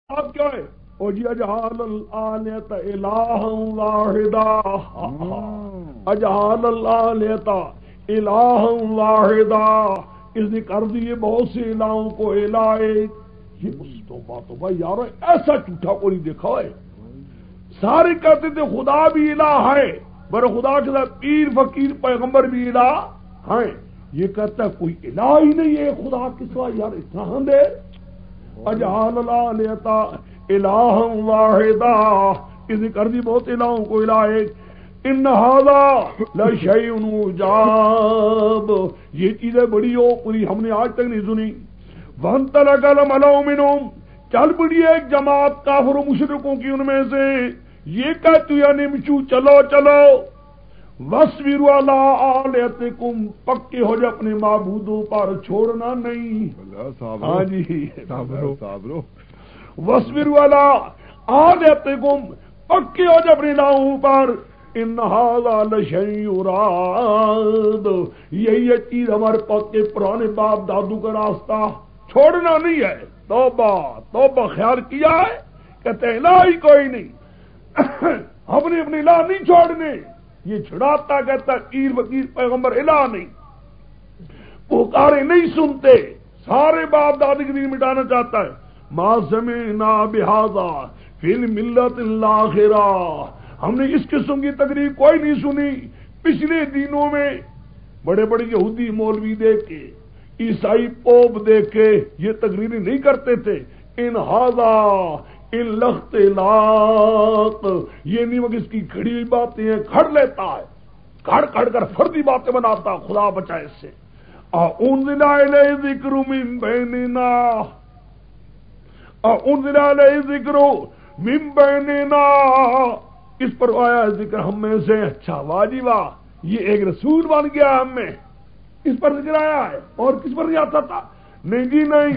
آپ کیا ہے او جی اجعل الآلیۃ الہا واحدا، اجعل الآلیۃ الہا واحدا، اس نے کر دیے بہت سے الہوں کو الہ ایک۔ یہ توبہ توبہ یار، ایسا جھوٹا کو نہیں دیکھا ہے۔ سارے کہتے تھے خدا بھی الہ ہے، پر خدا کے ساتھ پیر فقیر پیغمبر بھی الہ ہیں، یہ کہتا ہے کوئی الہ ہی نہیں ہے خدا کے سوا۔ یار اتنا ہم دے اجعل الآلیۃ الہا واحدا، اس نے کر دی بہت الہوں کو الہ ایک۔ ان ھذا لشیء عجاب، یہ چیزیں بڑی اوپری ہم نے آج تک نہیں سنی۔ وانطلق الملأ منهم، چل پڑی ایک جماعت کافر و مشرکوں کی ان میں سے، یہ کہتی ہے نمشو چلو چلو، وَاصْبِرُوا عَلَىٰ آلِهَتِكُمْ، پکے ہو جائے اپنے معبودوں پر، چھوڑنا نہیں۔ ہاں جی صابرو وَاصْبِرُوا عَلَىٰ آلِهَتِكُمْ، پکے ہو جائے اپنے الہوں پر۔ ان ھذا لشیء یراد، یہی چیز ہمارے پکے پرانے باپ دادو کا راستہ، چھوڑنا نہیں ہے۔ توبہ توبہ، خیال کیا ہے؟ کہتے ہیں الہ ہی کوئی نہیں، ہم نے اپنے الہ نہیں چھوڑنے۔ یہ چھڑاتا کہتا پیر فقیر پیغمبر الہ نہیں، پکارے نہیں سنتے، سارے باپ دادی کے دین مٹانا چاہتا ہے۔ ما سمعنا بہذا فی الملۃ الاخرہ، ہم نے اس قسم کی تقریر کوئی نہیں سنی پچھلے دنوں میں۔ بڑے بڑے یہودی مولوی دیکھ کے، عیسائی پوپ دیکھ کے یہ تقریریں نہیں کرتے تھے۔ ان ھذا الا اختلاق، یہ نہیں مگر اس کی کھڑی ہوئی باتیں ہیں، کھڑ لیتا ہے، کھڑ کھڑ کر فردی باتیں بناتا، خدا بچائے اس سے۔ انزل الیہ ذکر من بیننا، انزل الیہ ذکر من بیننا، اس پر آیا ذکر ہم میں سے۔ اچھا واہ جی واہ، یہ ایک رسول بن گیا ہم میں، اس پر ذکر آیا ہے، اور کس پر نہیں آتا تھا؟ نہیں جی نہیں،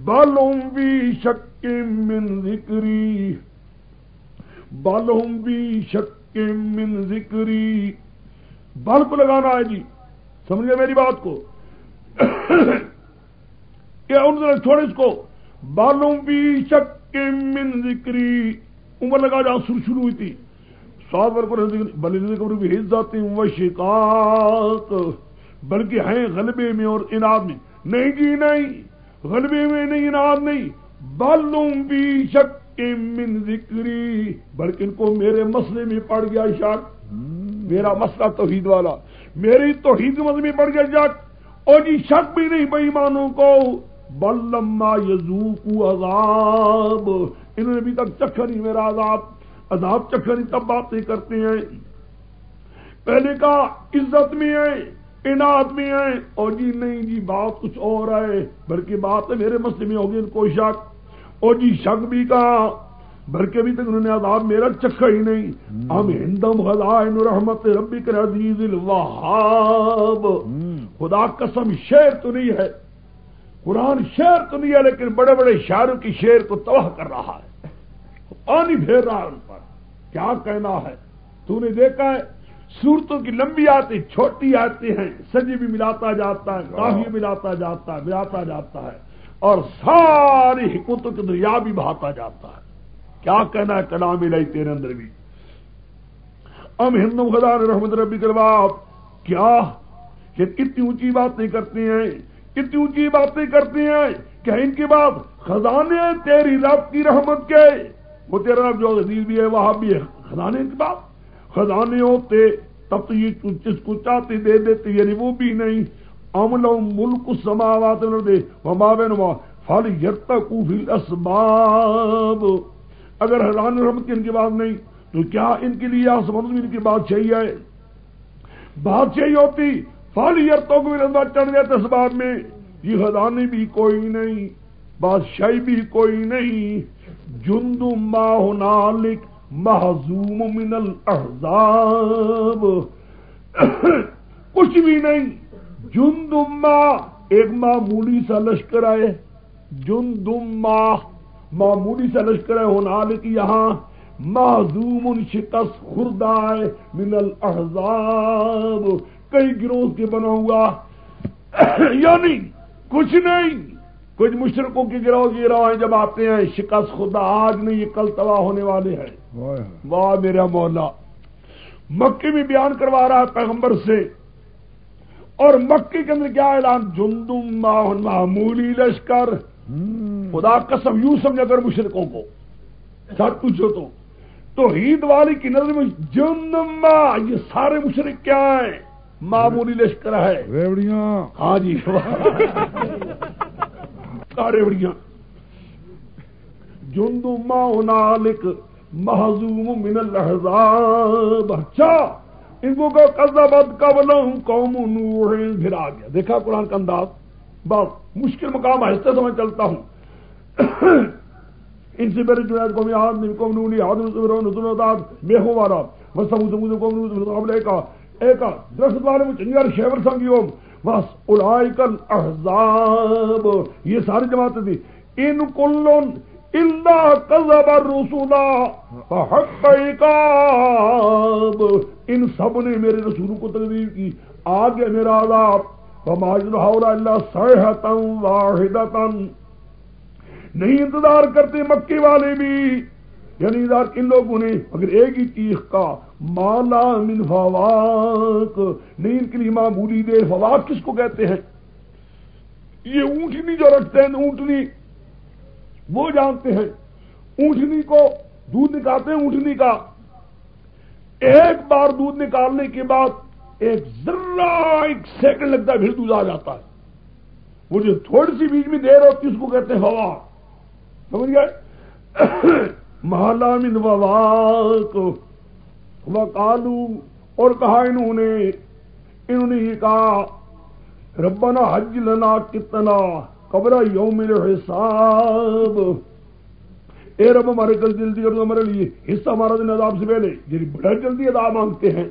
بل ہم فی شک من ذکری، بل ہم فی شک من ذکری، بل کو لگانا ہے جی، سمجھے میری بات کو؟ کیا ان چھوڑے اس کو، بل ہم فی شک من ذکری، عمر لگا جہاں شروع ہوئی تھی، ساتھ پر بل ذکر بھی عزت و شقاق، بلکہ ہیں غلبے میں اور اناد میں۔ نہیں جی نہیں، غلبے میں نہیں، اناد نہیں، بل ہم فی شک من ذکری، بلکہ ان کو میرے مسئلے میں پڑ گیا شک، میرا مسئلہ توحید والا، میری توحید مسئلے میں پڑ گیا شک، اور جی شک بھی نہیں بے ایمانوں کو۔ بل لما یذوقوا عذاب، انہوں نے ابھی تک چکھا نہیں میرا عذاب، عذاب چکھا نہیں تب باتیں کرتے ہیں۔ پہلے کا عزت میں ہے، انعام میں ہے، اور جی نہیں جی بات کچھ اور ہے، بلکہ بات میرے مسئلے میں ہوگی ان کو شک، اور جی شک بھی کہا، بلکہ ابھی تک انہوں نے عذاب میرا چکھا ہی نہیں۔ ہم ہندم خزائن رحمت ربک العزیز الوہاب، خدا قسم شعر تو نہیں ہے، قرآن شعر تو نہیں ہے، لیکن بڑے بڑے شاعروں کی شعر کو تباہ کر رہا ہے، پانی پھیر رہا ہے ان پر۔ کیا کہنا ہے؟ تو نے دیکھا ہے صورتوں کی لمبی آتی چھوٹی آتی ہیں، سجی بھی ملاتا جاتا ہے، کافی ملاتا جاتا ہے، ملاتا جاتا ہے، اور ساری حکمتوں کے دریا بھی بہاتا جاتا ہے۔ کیا کہنا ہے کلام الہی تیرے اندر بھی؟ ام ہندم خدا نے رحمت ربی کرباب، کیا کہ کتنی اونچی باتیں کرتے ہیں، کتنی اونچی باتیں کرتے ہیں کہ ان کے بعد خزانے تیری رب کی رحمت کے، وہ تیرا رب جو عزیز بھی ہے وہاں بھی ہے، خزانے کے بعد خزانے ہوتے تب تو یہ جس کو چاہتے دے دیتے، یعنی وہ بھی نہیں۔ ام لہم ملک السماوات والارض وما بینہما فلیرتقوا فی الاسباب، اگر خزانے رحمت کی ان کے بعد نہیں تو کیا ان کے لیے آسمان زمین کی بادشاہی ہے؟ بادشاہی ہوتی فلیرتقوا فی الاسباب، چڑھ جاتے اسباب میں۔ یہ خزانے بھی کوئی نہیں، بادشاہی بھی کوئی نہیں۔ جند ما ہنالک محزوم من الاحزاب، کچھ بھی نہیں۔ جند ما، ایک معمولی سا لشکر ہے، جند ما معمولی سا لشکر ہے، ہنالک یہاں، محزوم شکست خوردہ ہے، من الاحزاب کئی گروہ کے بنا ہوا، یعنی کچھ نہیں، کچھ مشرکوں کی گروہ جب آتے ہیں شکست خدا آج نہیں یہ کل تباہ ہونے والے ہیں. واہ میرا مولا. مکی بھی بیان کروا رہا ہے پیغمبر سے, اور مکی کے اندر کیا اعلان, جندم معمولی لشکر. خدا قسم یوں سمجھ اگر مشرکوں کو ساتھ پوچھو تو توحید والی کی نظر میں جندم یہ سارے مشرک کیا ہیں, معمولی لشکر ہے. ریوڑیاں. ہاں جی ریوڑیاں. جندم ہنالک محزوم من الاحزاب. اچھا ان کو کذبت قبلہم قوم نوح. پھر آ گیا, دیکھا قرآن کا انداز. بات مشکل مقام آہستہ سے میں چلتا ہوں. ان سے میرے جو قوم عاد قوم نوح عاد بے ہوارا وسمود قوم نوح ایکا درخت والے میں چنگار شیور سنگیوں بس اولئک الاحزاب. یہ ساری جماعتیں تھی. ان کلن الا کذب الرسل فحق عقاب. ان سب نے میرے رسولوں کو تکذیب کی, آگے میرا عذاب. وما ينظرون الا صيحة واحدة. نہیں انتظار کرتے مکی والے بھی, یعنی ان لوگوں نے اگر ایک ہی چیخ کا. مالا من فواق. نہیں ان کے لیے معمولی دیر. فواق کس کو کہتے ہیں؟ یہ اونٹنی جو رکھتے ہیں, اونٹنی وہ جانتے ہیں. اونٹنی کو دودھ نکالتے ہیں, اونٹنی کا ایک بار دودھ نکالنے کے بعد ایک ذرہ ایک سیکنڈ لگتا ہے, پھر دودھ آ جاتا ہے. وہ جو تھوڑی سی بیچ میں دیر ہوتی ہے اس کو کہتے ہیں ہوا. سمجھ گئے؟ محلہ من وواق. وقالو, اور کہا انہوں نے یہ کہا ربنا حج لنا کتنا قبل یوم الحساب. اے رب ہمارے کل جلدی کر دو ہمارے لیے حصہ ہمارا دن عذاب سے پہلے. یعنی بڑے جلدی عذاب مانگتے ہیں,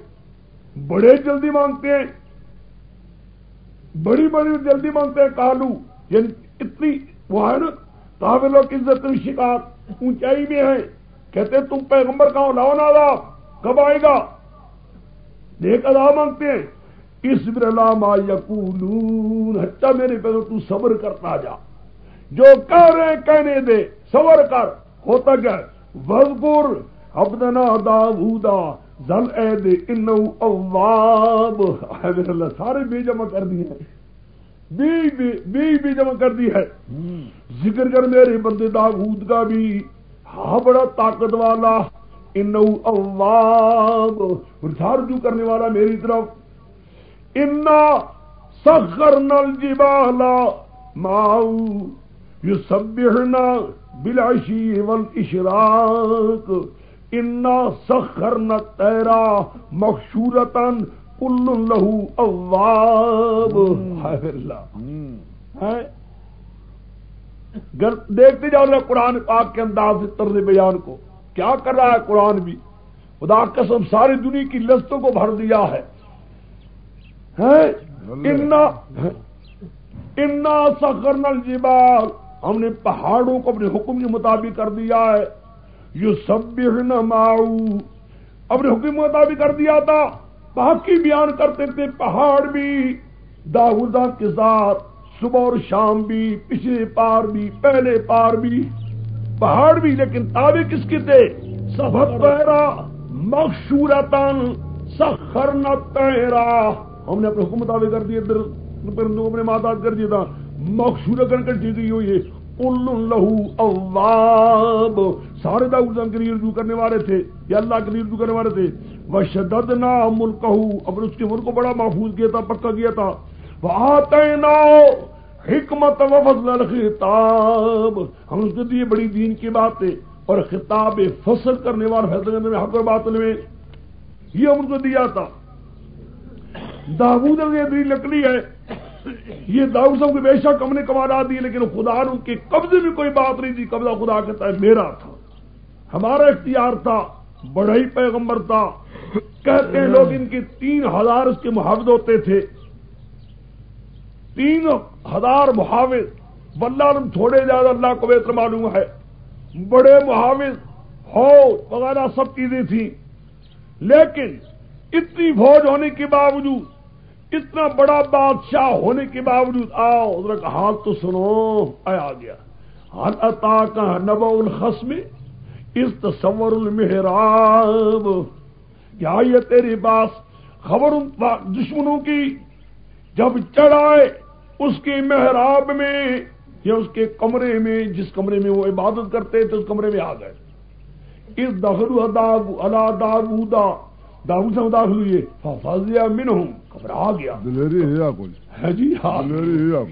بڑے جلدی مانگتے ہیں, بڑی بڑی جلدی مانگتے ہیں. کالو یعنی اتنی وہ ہے نا, کافر لوگ عزت شکار اونچائی میں ہیں. کہتے ہیں تم پیغمبر کہاں, لاؤ نا عذاب کب آئے گا. دیکھ عذاب مانگتے ہیں. اصبر علی ما یقولون. اچھا میرے پیغمبر تو صبر کرتا جا, جو کہہ رہے ہیں کہنے دے, صبر کر. ہوتا کیا ہے, وذکر عبدنا داؤد ذل اید انہ اواب. اللہ سارے بے جمع کر دیے ہیں, بے جمع کر دی ہے. ذکر کر میرے بندے داؤد کا بھی, ہاں بڑا طاقت والا. انہ اواب, رجوع کرنے والا میری طرف. انا سخرنا الجبال معه یسبحنا بالعشی والاشراق. انا سخرنا الطیر مخشورۃ کل لہ اواب. دیکھتے جاؤ قرآن پاک کے انداز سے طرز بیان کو, کیا کر رہا ہے قرآن بھی. خدا قسم ساری دنیا کی لذتوں کو بھر دیا ہے. انا سخرنا الجبال, ہم نے پہاڑوں کو اپنے حکم کے مطابق کر دیا ہے. یسبحن معه, اپنے حکم کے مطابق کر دیا تھا. باقی بیان کرتے تھے پہاڑ بھی داؤد کے ساتھ, صبح اور شام بھی, پچھلے پار بھی پہلے پار بھی, پہاڑ بھی. لیکن تابع کس کے تھے؟ سبحت مخشورتن سخرنا الطیر. ہم نے اپنے حکم مطابق کر دیے, پرندوں کو اپنے ماتحت کر دیا تھا. مخشورتن کٹی گئی ہوئی ہے. کل لہ اواب, سارے داؤد کے لیے رجوع کرنے والے تھے, یا اللہ کے لیے رجوع کرنے والے تھے. وشددنا ملکہ, اپنے اس کے ملک کو بڑا محفوظ کیا تھا, پکا کیا تھا. وآتیناہ حکمت وفصل الخطاب, ہم اس کو دیے بڑی دین کی باتیں اور خطاب فصل کرنے والا, فیصلہ کرنے میں, حق اور باطل میں, یہ ہم کو دیا تھا. داؤد نے لکڑی ہے, یہ داؤد صاحب کو بے شک ہم نے کمالات دی, لیکن خدا نے ان کے قبضے میں کوئی بات نہیں دی. قبضہ خدا کہتا ہے میرا تھا, ہمارا اختیار تھا, بڑا ہی پیغمبر تھا. کہتے ہیں لوگ ان کے 3000 اس کے محافظ ہوتے تھے. 3000 محافظ, واللہ علم تھوڑے زیادہ اللہ کو بہتر معلوم ہے. بڑے محافظ فوج وغیرہ سب چیزیں تھیں, لیکن اتنی فوج ہونے کے باوجود, اتنا بڑا بادشاہ ہونے کے باوجود آؤ ذرا حال تو سنو. آ گیا حل اتاک نبأ الخصم اذ تصور المحراب. کیا یہ تیرے پاس خبر دشمنوں کی جب چڑھائے اس کے محراب میں یا اس کے کمرے میں جس کمرے میں وہ عبادت کرتے تھے اس کمرے میں آ گئے. اذ دخلوا علی داؤد سے داخل ہوئے ففزع منہم گھبرا گیا. دلیری ہے کچھ ہے جی ہاں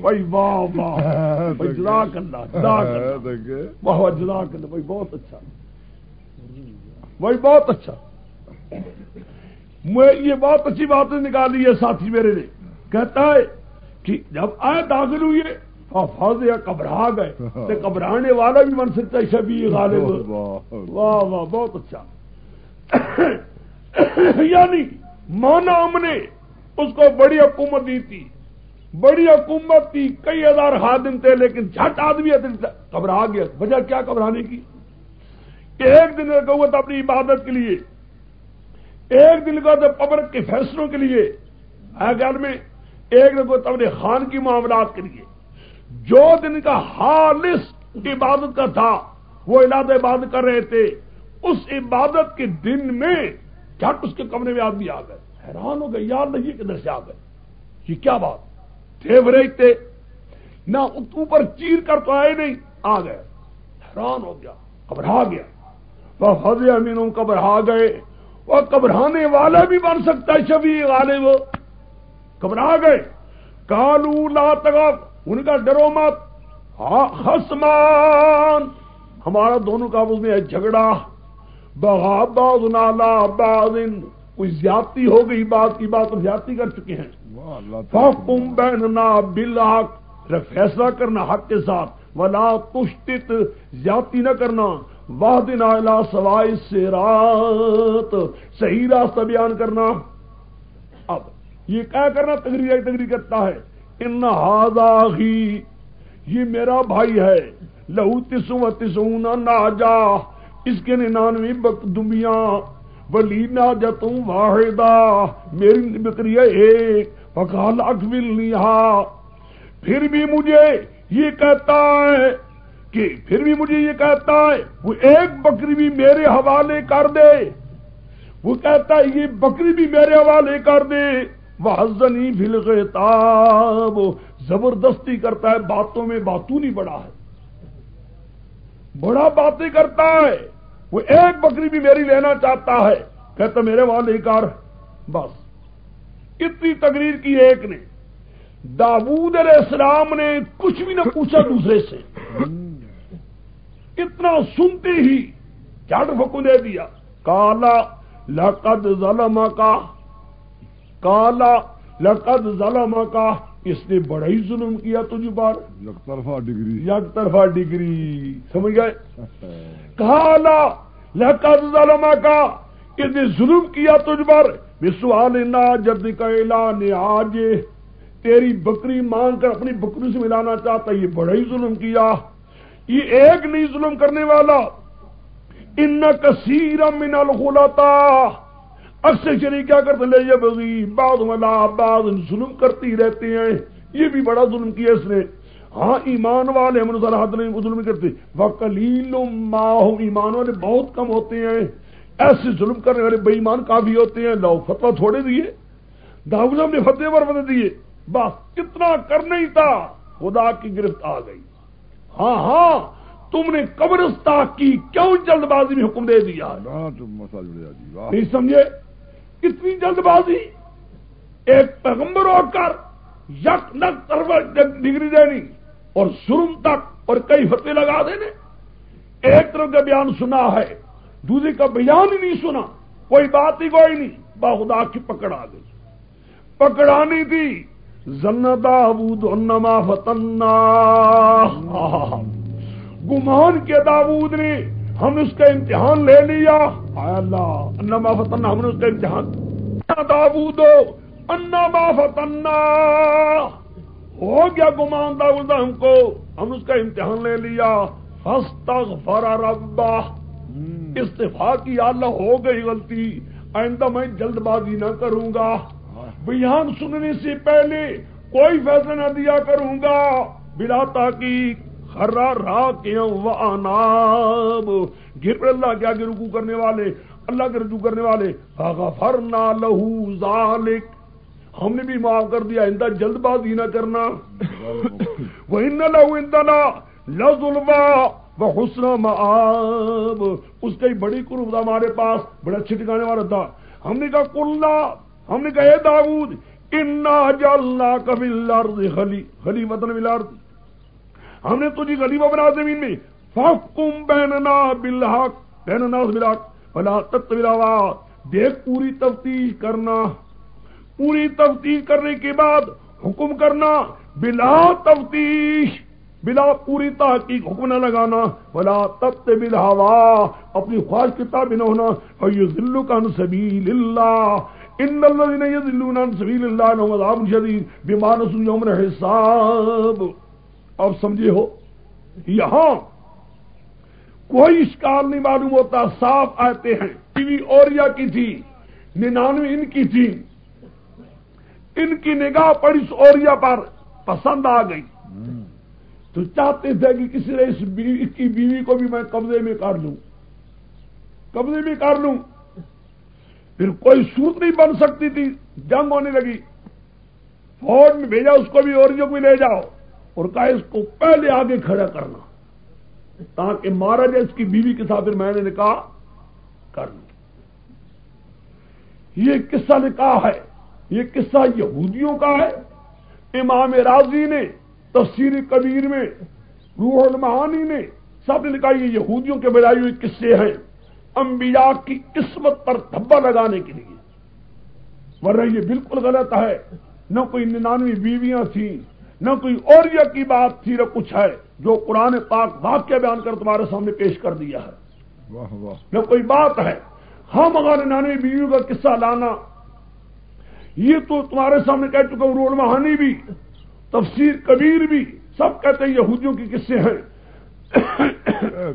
بھائی واہ واہ بھائی جزاک اللہ جزاک اللہ واہ جزاک اللہ بھائی بہت اچھا بھائی بہت اچھا. میں یہ بہت اچھی باتیں نکالی ہے ساتھی میرے نے. کہتا ہے کہ جب آئے داخل ہوئے ففزع گھبرا گئے تو گھبرانے والا بھی بن سکتا ہے شبیہ غالب. واہ واہ بہت اچھا. یعنی مانا ہم نے اس کو بڑی حکومت دی تھی, بڑی حکومت تھی, کئی ہزار خادم تھے, لیکن جھٹ آدمی گھبرا گیا. وجہ کیا گھبرانے کی؟ ایک دن رکھا ہوا تھا اپنی عبادت کے لیے, ایک دن کا تھا پبلک کے فیصلوں کے لیے گھر میں, ایک دن کو تھا اپنے خان کی معاملات کے لیے. جو دن کا خالص عبادت کا تھا وہ علادہ عبادت کر رہے تھے, اس عبادت کے دن میں جھٹ اس کے کمرے میں آدمی آ گئے. حیران ہو گئے, یار نہیں یہ کدھر سے آ گئے, یہ کیا بات تھے فریج تھے نہ اوپر چیر کر تو آئے نہیں, آ گئے. حیران ہو گیا, گھبرا گیا. ففزع منہم گھبرا گئے. اور گھبرانے والا بھی بن سکتا ہے شفیع غالب. گھبرا گئے. قالوا لا تخف, ان کا ڈرو مت. خصمان, ہمارا دونوں کا آپس میں ہے جھگڑا. بغا بعضنا علی بعض, کوئی زیادتی ہو گئی, بات کی بات زیادتی کر چکے ہیں. فاحکم بیننا بالحق, فیصلہ کرنا حق کے ساتھ. ولا تشتت, زیادتی نہ کرنا. واہدنا الی سواء الصراط, صحیح راستہ بیان کرنا. اب یہ کیا کرنا؟ تقریر کرتا ہے. ان ھذا اخی, یہ میرا بھائی ہے. لہو 99 ناجا, اس کے 99 دمبیاں. ولی ناجۃ واحدہ, میری بکری ہے ایک. فقال اکفلنیھا, پھر بھی مجھے یہ کہتا ہے وہ ایک بکری بھی میرے حوالے کر دے. وہ کہتا ہے یہ بکری بھی میرے حوالے کر دے. وحزنی فی الخطاب, زبردستی کرتا ہے باتوں میں, باتوں نہیں بڑا ہے, بڑا باتیں کرتا ہے. وہ ایک بکری بھی میری لینا چاہتا ہے, کہتا میرے والے کر. بس اتنی تقریر کی ایک نے. داؤد علیہ السلام نے کچھ بھی نہ پوچھا دوسرے سے, اتنا سنتے ہی جھٹ حکم دے دیا. کالا لقد ظلمکا, اس نے بڑا ہی ظلم کیا تجھ پر. یک طرفہ ڈگری سمجھ گئے. کالا لقد ظلمکا, اس نے ظلم کیا تجھ پر. بسؤال ناجتک الی نعاج, تیری بکری مانگ کر اپنی بکری سے ملانا چاہتا, یہ بڑا ہی ظلم کیا. یہ ایک نہیں ظلم کرنے والا. ان کثیر من الخلطاء, اکثر شریک کیا کرتے لے یبغی بعض علی بعض, ظلم کرتی رہتے ہیں. یہ بھی بڑا ظلم کیا اس نے. ہاں ایمان والے ہم حد نہیں ظلم کرتے. وقلیل ما هم, ایمان والے بہت کم ہوتے ہیں. ایسے ظلم کرنے والے بے ایمان کافی ہوتے ہیں. لو فتویٰ تھوڑے دیے, داؤد صاحب نے فتوے پر فتوے دیے. بس کتنا کرنا ہی تھا, خدا کی گرفت آ گئی. ہاں تم نے قبرستان کی کیوں جلد بازی میں حکم دے دیا؟ نہیں سمجھے کتنی جلد بازی. ایک پیغمبر ہو کر یک نک طرف ڈگری دینی اور ظلم تک اور کئی فتوے لگا دینے. ایک طرف کا بیان سنا ہے, دوسرے کا بیان ہی نہیں سنا, کوئی بات ہی کوئی نہیں. خدا کی پکڑ آ گئی. پکڑانی تھی. ظن داؤد انما فتنا, گمان کے داؤد نے ہم نے اس کا امتحان لے لیا. اللہ انما فتنا, ہم نے اس کا امتحان. داؤد انما فتنا, ہو گیا گمان داؤد ہم کو, ہم نے اس کا امتحان لے لیا. فاستغفر ربہ, استغفار کی, اللہ ہو گئی غلطی, آئندہ میں جلد بازی نہ کروں گا. بیان سننے سے پہلے کوئی فیصلہ نہ دیا کروں گا، بلا تحقیق خرا راکعا واناب، گر پڑے اللہ کے آگے رکوع کرنے والے، اللہ کے رجوع کرنے والے، فغفرنا لہ ذالک، ہم نے بھی معاف کر دیا، آئندہ جلد بازی نہ کرنا۔ وَإِنَّ لَهُ عِندَنَا لَزُلْفَىٰ وَحُسْنَ مَآب، اس کا ہی بڑی قرب ہمارے پاس، بڑا اچھے ٹھکانے والا تھا۔ ہم نے کہا قُلْنَا، ہم نے کہا اے داؤد اِنَّا جَعَلْنَاكَ فِي الْأَرْضِ خَلِيفَةً فِي الْأَرْضِ، ہم نے تجھے خلیفہ بنا زمین میں، فَاحْكُم بَيْنَنَا بِالْحَقِّ، بین الناس بالحق وَلَا تَتَّبِعِ الْهَوَىٰ، دیکھ پوری تفتیش کرنا، پوری تفتیش کرنے کے بعد حکم کرنا، بلا تفتیش، بلا پوری تحقیق حکم نہ لگانا، ولا تتبع الہوا، اپنی خواہش کے تابع نہ ہونا، فیضلک عن سبیل اللہ، ان الذین یضلون عن سبیل اللہ لہم عذاب شدید بما نسوا یوم الحساب۔ اب سمجھے ہو، یہاں کوئی اشکال نہیں معلوم ہوتا، صاف آتے ہیں۔ بیوی اوریا کی تھی، 99 ان کی تھی، ان کی نگاہ پڑی اس اوریا پر، پسند آ گئی تو چاہتے تھے کہ کسی نے اس کی بیوی کو بھی میں قبضے میں کر لوں، قبضے میں کر لوں۔ پھر کوئی صورت نہیں بن سکتی تھی، جنگ ہونے لگی، فوج میں بھیجا اس کو بھی، اوریوں کو بھی لے جاؤ، اور کہا اس کو پہلے آگے کھڑا کرنا تاکہ مارا جائے، اس کی بیوی کے ساتھ میں نے نکاح کر لوں۔ یہ قصہ نکاح ہے، یہ قصہ یہودیوں کا ہے۔ امام رازی نے تفسیر کبیر میں، روح المعانی نے، سب نے لکھا یہ یہودیوں کے بجائے ہوئے قصے ہیں، انبیاء کی قسمت پر دھبا لگانے کے لیے، ورنہ یہ بالکل غلط ہے۔ نہ کوئی 99 بیویاں تھیں، نہ کوئی اوریا کی بات تھی، نہ کچھ ہے جو قرآن پاک واقعہ بیان کر تمہارے سامنے پیش کر دیا ہے، واہ واہ، نہ کوئی بات ہے۔ ہم اگر 99 بیویوں کا قصہ لانا، یہ تو تمہارے سامنے کہہ چکا ہوں، روح المعانی بھی، تفسیر کبیر بھی، سب کہتے ہیں یہودیوں کے قصے ہیں۔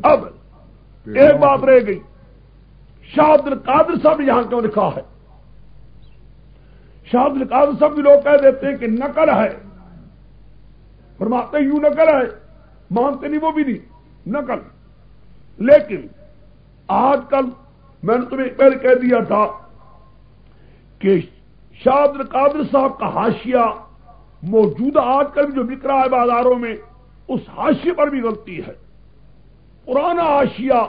اب ایک بات رہ گئی، شاہ عبد القادر صاحب یہاں کیوں لکھا ہے؟ شاہ عبد القادر صاحب بھی لوگ کہہ دیتے ہیں کہ نقل ہے، فرماتے ہیں یوں نقل ہے، مانتے نہیں وہ بھی نہیں، نقل۔ لیکن آج کل میں نے تمہیں پہلے کہہ دیا تھا کہ شاہ عبد القادر صاحب کا حاشیہ موجودہ آج کل جو بک رہا ہے بازاروں میں، اس حاشیے پر بھی غلطی ہے۔ پرانا حاشیہ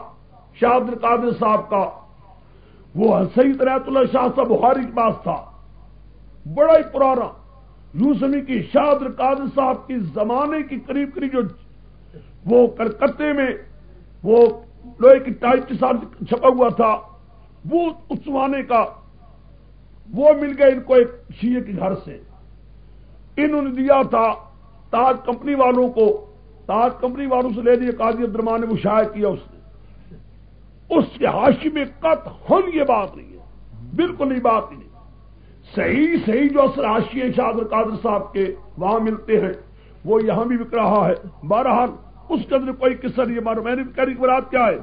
شاہ عبد القادر صاحب کا، وہ سید عنایت اللہ شاہ صاحب بخاری کے پاس تھا، بڑا ہی پرانا، یوں سمجھ کہ شاہ عبد القادر صاحب کی زمانے کی قریب قریب، جو وہ کلکتے میں وہ لوہے کی ٹائپ کے ساتھ چھپا ہوا تھا، وہ اس زمانے کا، وہ مل گئے ان کو ایک شیعہ کے گھر سے، انہوں نے دیا تھا تاج کمپنی والوں کو، تاج کمپنی والوں سے لے لیا، قاضی عبد الرحمان نے وہ شائع کیا، اس کے حاشی میں قطعاً یہ بات نہیں ہے، بالکل نہیں بات نہیں۔ صحیح جو اصل حاشیے شاہ عبد القادر صاحب کے وہاں ملتے ہیں، وہ یہاں بھی بک رہا ہے۔ بہرحال اس کے اندر کوئی قصہ نہیں ہے۔ میں نے کہنے کی مراد کیا ہے،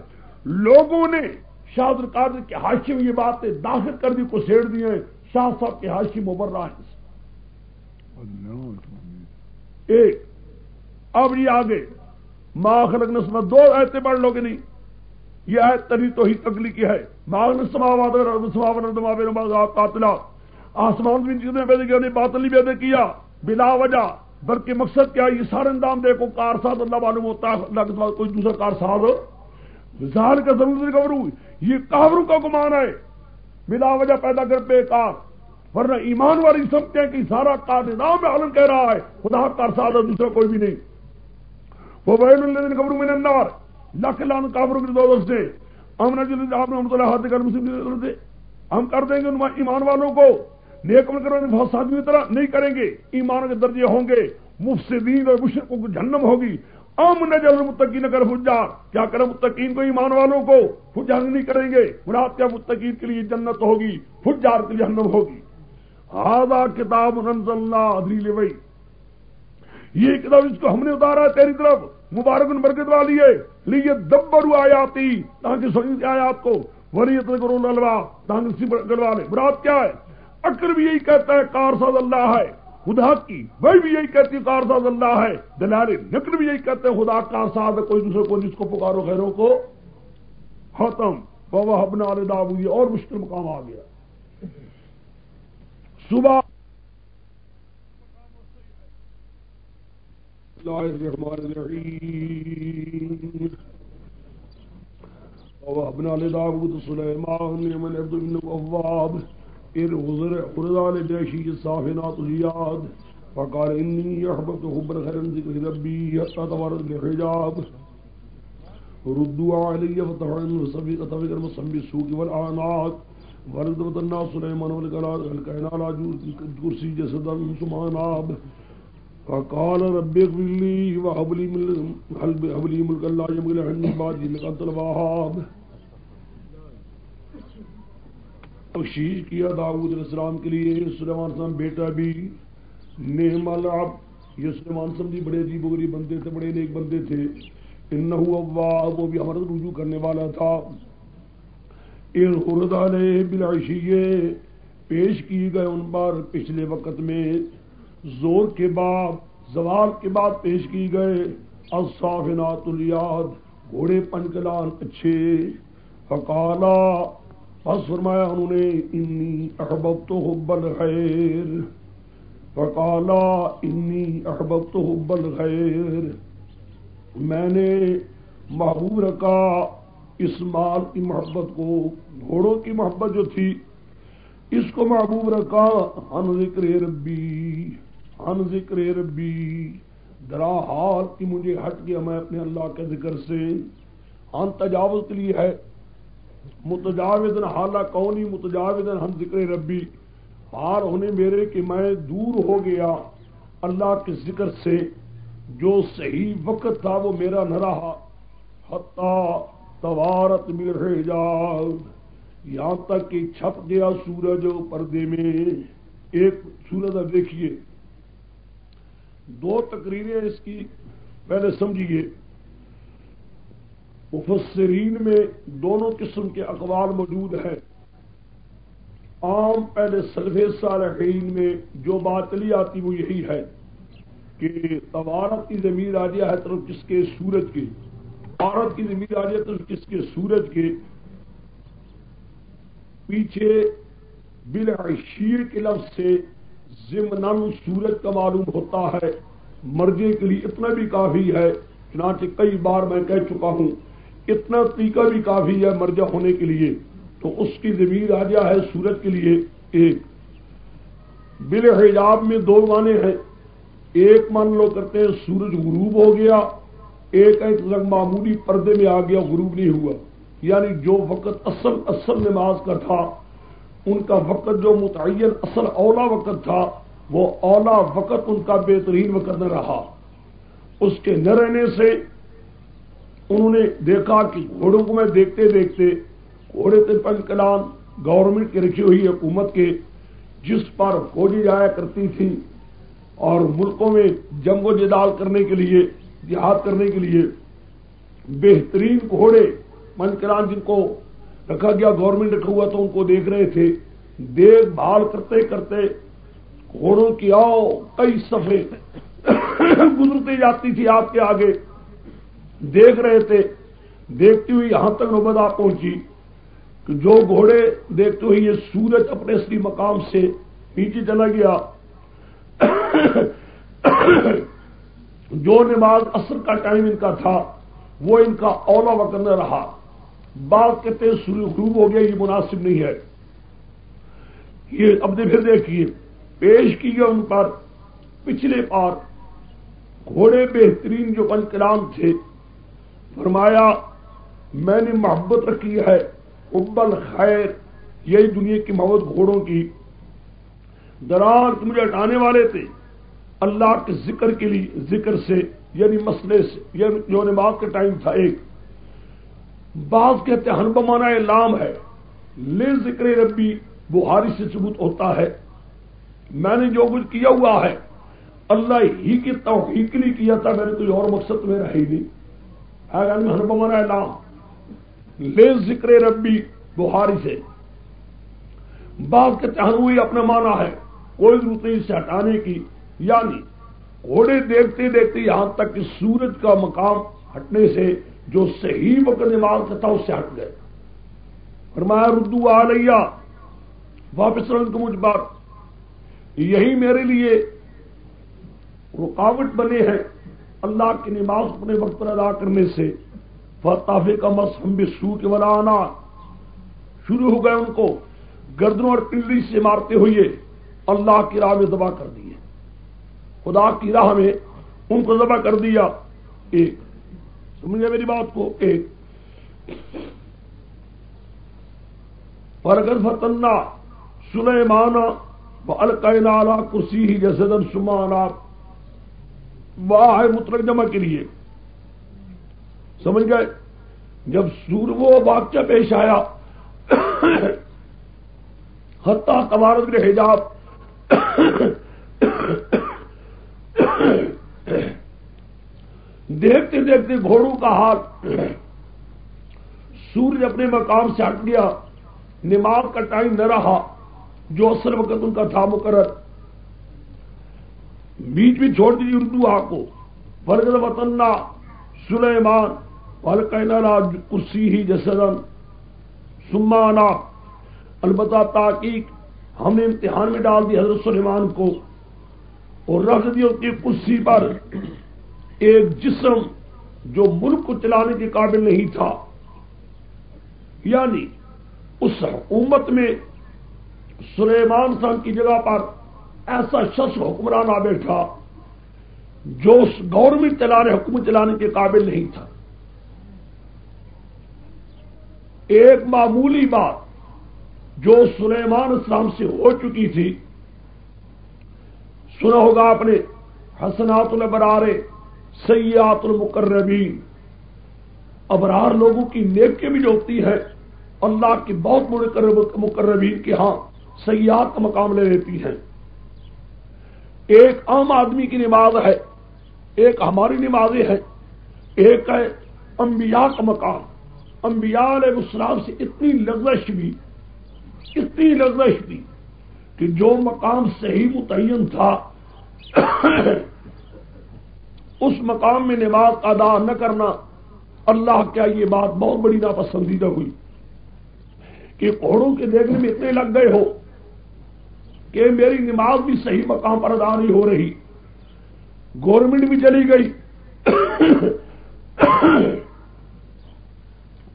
لوگوں نے شاہ عبد القادر کے حاشیے میں یہ باتیں داخل کر دی، کو سیڑ دی ہیں، شاہ صاحب کے حاشی مبرہ ہیں۔ ایک اب یہ آگے ما خلقنا السماوات، 2 آیتیں پڑھ لو گے نہیں، یہ آیت تری توحید تکلی کی ہے، ما خلقنا السماوات والارض وما بینہما باطلا، آسمان زمین چیزیں پیدا کیا، انہیں باطل نہیں پیدا کیا بلا وجہ، بلکہ مقصد کیا ہے، یہ سارے اندام دیکھو، کارساز اللہ معلوم ہوتا ہے، اللہ کے ساتھ کوئی دوسرا کارساز ظاہر کا ضرور کبرو، یہ کافروں کا گمان ہے، بلا وجہ پیدا کر بیکار، ورنہ ایمان والی سمجھتے ہیں کہ سارا کار نظام عالم کہہ رہا ہے خدا کارساز ہے، دوسرا کوئی بھی نہیں۔ وہ ویل للذین کفروا من النار، لکھ لعنت کافروں کی دوزخ سے۔ ہم نجعل آپ نے اللہ حد کر مسلم سے، ہم کر دیں گے ان ایمان والوں کو نیک عمل کرنے فساد کی طرح نہیں کریں گے، ایمان کے درجے ہوں گے، مفسدین اور مشرکوں کو جہنم ہوگی۔ ام نجعل المتقین کر فجار، کیا کریں متقین کو، ایمان والوں کو فجار نہیں کریں گے، مراد کیا، متقین کے لیے جنت ہوگی، فجار کے لیے جہنم ہوگی۔ ھذا کتاب انزلنا دلیل وحی، یہ کتاب اس کو ہم نے اتارا ہے تیری طرف، مبارک برکت والی ہے، لیدبروا آیاتی، تاکہ سمجھیں آیات کو، ولیتذکروا الالباب، تاکہ گلوا لے۔ مراد کیا ہے، اکر بھی یہی کہتا ہے کارساز اللہ ہے خدا کی، وہی بھی یہی کہتی ہے کارساز اللہ ہے، دلال نکر بھی یہی کہتے ہیں خدا کارساز ہے، کوئی دوسرے کو جس کو پکارو غیروں کو ختم وَوَهَبْنَا لِدَاوُودَ، یہ اور مشکل مقام آ گیا صبح اللہ الرحمن الرحیم وَوَهَبْنَا لِدَاوُودَ سُلَيْمَانَ نِعْمَ الْعَبْدُ إِنَّهُ أَوَّابٌ إِذْ عُرِضَ عَلَيْهِ الصَّافِنَاتُ الْجِيَادُ فَقَالَ إِنِّي أَحْبَبْتُ حُبَّ الْخَيْرِ عَنْ ذِكْرِ رَبِّي حَتَّى تَوَارَتْ بِالْحِجَابِ ردوا عَلَيَّ فَطَفَقْنَا فَسَبِّحْ بِالسُّوقِ وَالْأَعْنَاقِ وَرَدَّنَا سُلَيْمَانَ وَالْكَيْنَا عَلَى الْكُرْسِيِّ جَسَدًا ثُمَّ أَنَابَ فقال رب اغفر لي وهب لي ملكا لا ينبغي لأحد من بعدي إنك أنت الوهاب. بخشش کیا داؤد علیہ السلام کے لیے، سلیمان علیہ السلام بیٹا بھی نعم العبد، یہ سلیمان سمجھی بڑے عجیب و غریب بندے تھے، بڑے نیک بندے تھے، انہ اواب، وہ بھی ہمارا رجوع کرنے والا تھا. اذ عرض علیہ بالعشیہ، پیش کی گئے ان پر پچھلے وقت میں، زور کے بعد زوال کے بعد پیش کی گئے الصافنات الیاد، گھوڑے پنکلان اچھے. فقالا، پس فرمایا انہوں نے انی احببت حب الخیر، فقالا انی احببت حب الخیر، میں نے محبوب رکھا اس مال کی محبت کو، گھوڑوں کی محبت جو تھی اس کو محبوب رکھا، عن ذکر ربی، عن ذکر ربی، درا حال کی مجھے ہٹ گیا میں اپنے اللہ کے ذکر سے. عن تجاوز کے لیے ہے، متجاوزن حالہ کونی متجاوزن عن ذکر ربی، حال ہونے میرے کہ میں دور ہو گیا اللہ کے ذکر سے، جو صحیح وقت تھا وہ میرا نہ رہا. حتی توارت بالحجاب، یہاں تک کہ چھپ گیا سورج پردے میں. ایک سورج اب دیکھیے، دو تقریریں اس کی پہلے سمجھیے. مفسرین میں دونوں قسم کے اقوال موجود ہیں. عام پہلے سلف صالحین میں جو بات چلی آتی وہ یہی ہے کہ توارت کی ضمیر راجع ہے طرف کس کے؟ سورج کے. توارت کی ضمیر راجع طرف کس کے؟ سورج کے. پیچھے بالعشیر کے لفظ سے ضمناً سورج کا معلوم ہوتا ہے، مرجع کے لیے اتنا بھی کافی ہے، چنانچہ کئی بار میں کہہ چکا ہوں اتنا طریقہ بھی کافی ہے مرجع ہونے کے لیے. تو اس کی ضمیر راجع ہے سورج کے لیے. ایک بالحجاب میں دو معنی ہیں، ایک مان لو کرتے ہیں سورج غروب ہو گیا، ایک معمولی پردے میں آ گیا، غروب نہیں ہوا. یعنی جو وقت اصل نماز کا تھا، ان کا وقت جو متعین اصل اولا وقت تھا، وہ اولا وقت ان کا بہترین وقت نہ رہا. اس کے نہ رہنے سے انہوں نے دیکھا کہ گھوڑوں کو میں دیکھتے دیکھتے، گھوڑے تھے پنکلان گورنمنٹ کے رکھی ہوئی حکومت کے، جس پر فوجی جایا کرتی تھی اور ملکوں میں جنگ و جدال کرنے کے لیے، جہاد کرنے کے لیے بہترین گھوڑے پنکلان جن کو رکھا گیا، گورنمنٹ رکھا ہوا تو ان کو دیکھ رہے تھے. دیکھ بھال کرتے کرتے گھوڑوں کی کئی صفیں گزرتی جاتی تھی آپ کے آگے، دیکھ رہے تھے. دیکھتی ہوئی یہاں تک نوبت آ پہنچی کہ جو گھوڑے دیکھتے ہوئے یہ سورج اپنے اصلی مقام سے نیچے چلا گیا. جو نماز عصر کا ٹائم ان کا تھا وہ ان کا اولا وقت نہ رہا. بعض کہتے ہیں سورج غروب ہو گیا، یہ مناسب نہیں ہے. یہ اب پھر دیکھیے پیش کی گئے ان پر پچھلے پار گھوڑے بہترین جو پنکلام تھے. فرمایا میں نے محبت رکھی ہے حب الخیر، یہی دنیا کی محبت گھوڑوں کی. درار مجھے ہٹانے والے تھے اللہ کے ذکر کے لیے، ذکر سے یعنی مسئلے سے، یعنی جو نماز کا ٹائم تھا. ایک بعض کہتے ہیں ہن بمانا لام ہے، لے ذکر ربی بخاری سے ثبوت ہوتا ہے میں نے جو کچھ کیا ہوا ہے اللہ ہی کی توحید کے لیے کیا تھا، میں نے کوئی اور مقصد میرا ہے ہی نہیں. ہن بمانا لام، لے ذکر ربی بخاری سے. بعض کے تہنوئی اپنا مانا ہے، کوئی ضرورت نہیں اسے ہٹانے کی، یعنی گھوڑے دیکھتے دیکھتے یہاں تک کہ سورج کا مقام ہٹنے سے جو صحیح وقت نماز کا تھا اس سے ہٹ گئے۔ فرمایا ردو علیہ، واپس رن کو مجھ پر، یہی میرے لیے رکاوٹ بنے ہیں اللہ کی نماز اپنے وقت پر ادا کرنے سے۔ فتح کا مس ہم بھی سو کے والا آنا شروع ہو گئے، ان کو گردنوں اور پنڈلی سے مارتے ہوئے اللہ کی راہ میں ذبح کر دیے، خدا کی راہ میں ان کو ذبح کر دیا۔ ایک سمجھے میری بات کو؟ ایک فرغت فتنا سلیمان والقینا علی کرسی جسدا سمانا، واہ ہے مطلق جمع کے لیے، سمجھ گئے؟ جب وہ واقعہ پیش آیا حتیٰ توارد الحجاب، دیکھتے دیکھتے گھوڑوں کا ہاتھ، سورج اپنے مقام سے ہٹ گیا، نماز کا ٹائم نہ رہا جو اصل وقت ان کا تھا مقرر، بیچ بھی چھوڑ دی اردو آ کو۔ فرغت وطنا سلیمان والقینا علی کرسی ہی جسدا ثم انا، البتہ تحقیق ہم نے امتحان میں ڈال دی حضرت سلیمان کو اور رکھ دی اس کی کرسی پر ایک جسم جو ملک کو چلانے کے قابل نہیں تھا، یعنی اس حکومت میں سلیمان صاحب کی جگہ پر ایسا شخص حکمران آ بیٹھا جو اس گورنمنٹ حکومت چلانے کے قابل نہیں تھا۔ ایک معمولی بات جو سلیمان السلام سے ہو چکی تھی، سنا ہوگا آپ نے، حسنات الابرار سیئات المقربین، ابرار لوگوں کی نیکی بھی جو ہوتی ہے اللہ کی بہت بڑے مقربین کے ہاں سیئات کا مقام لے لیتی ہیں۔ ایک عام آدمی کی نماز ہے، ایک ہماری نمازیں ہیں، ایک ہے انبیاء کا مقام۔ انبیاء علیہ السلام سے اتنی لغزش بھی کہ جو مقام صحیح متعین تھا اس مقام میں نماز ادا نہ کرنا، اللہ کیا یہ بات بہت بڑی ناپسندیدہ ہوئی کہ گھوڑوں کے دیکھنے میں اتنے لگ گئے ہو کہ میری نماز بھی صحیح مقام پر ادا نہیں ہو رہی، گورنمنٹ بھی چلی گئی،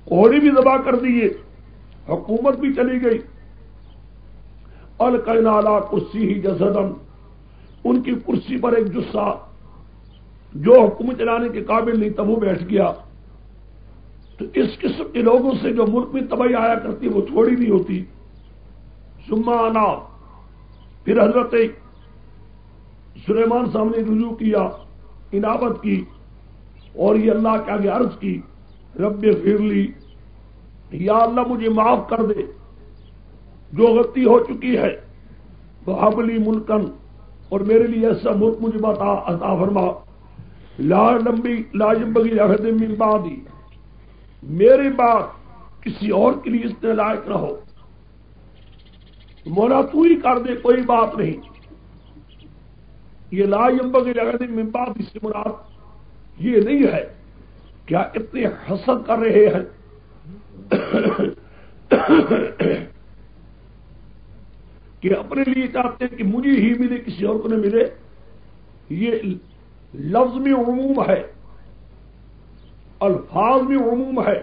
گھوڑے بھی ذبح کر دیے، حکومت بھی چلی گئی۔ القینا علی کرسی ہی جسدا، ان کی کرسی پر ایک جثہ جو حکومت چلانے کے قابل نہیں تھا وہ بیٹھ گیا۔ تو اس قسم کے لوگوں سے جو ملک میں تباہی آیا کرتی وہ تھوڑی نہیں ہوتی۔ ثم انا، پھر حضرت سلیمان صاحب نے رجوع کیا، انابت کی اور یہ اللہ کے آگے عرض کی، رب اغفر لی، یا اللہ مجھے معاف کر دے جو غلطی ہو چکی ہے، وہب لی ملکن، اور میرے لیے ایسا ملک مجھے عطا فرما، لا ينبغي لأحد من بعدی، میرے بعد کسی اور کے لیے اس نے لائق نہ ہو، مولا تو ہی کر دے، کوئی بات نہیں۔ یہ لا ينبغي لأحد من بعدی سے مراد یہ نہیں ہے کیا اتنے حسد کر رہے ہیں کہ اپنے لیے چاہتے ہیں کہ مجھے ہی ملے کسی اور کو نہ ملے۔ یہ لفظ میں عموم ہے، الفاظ میں عموم ہے،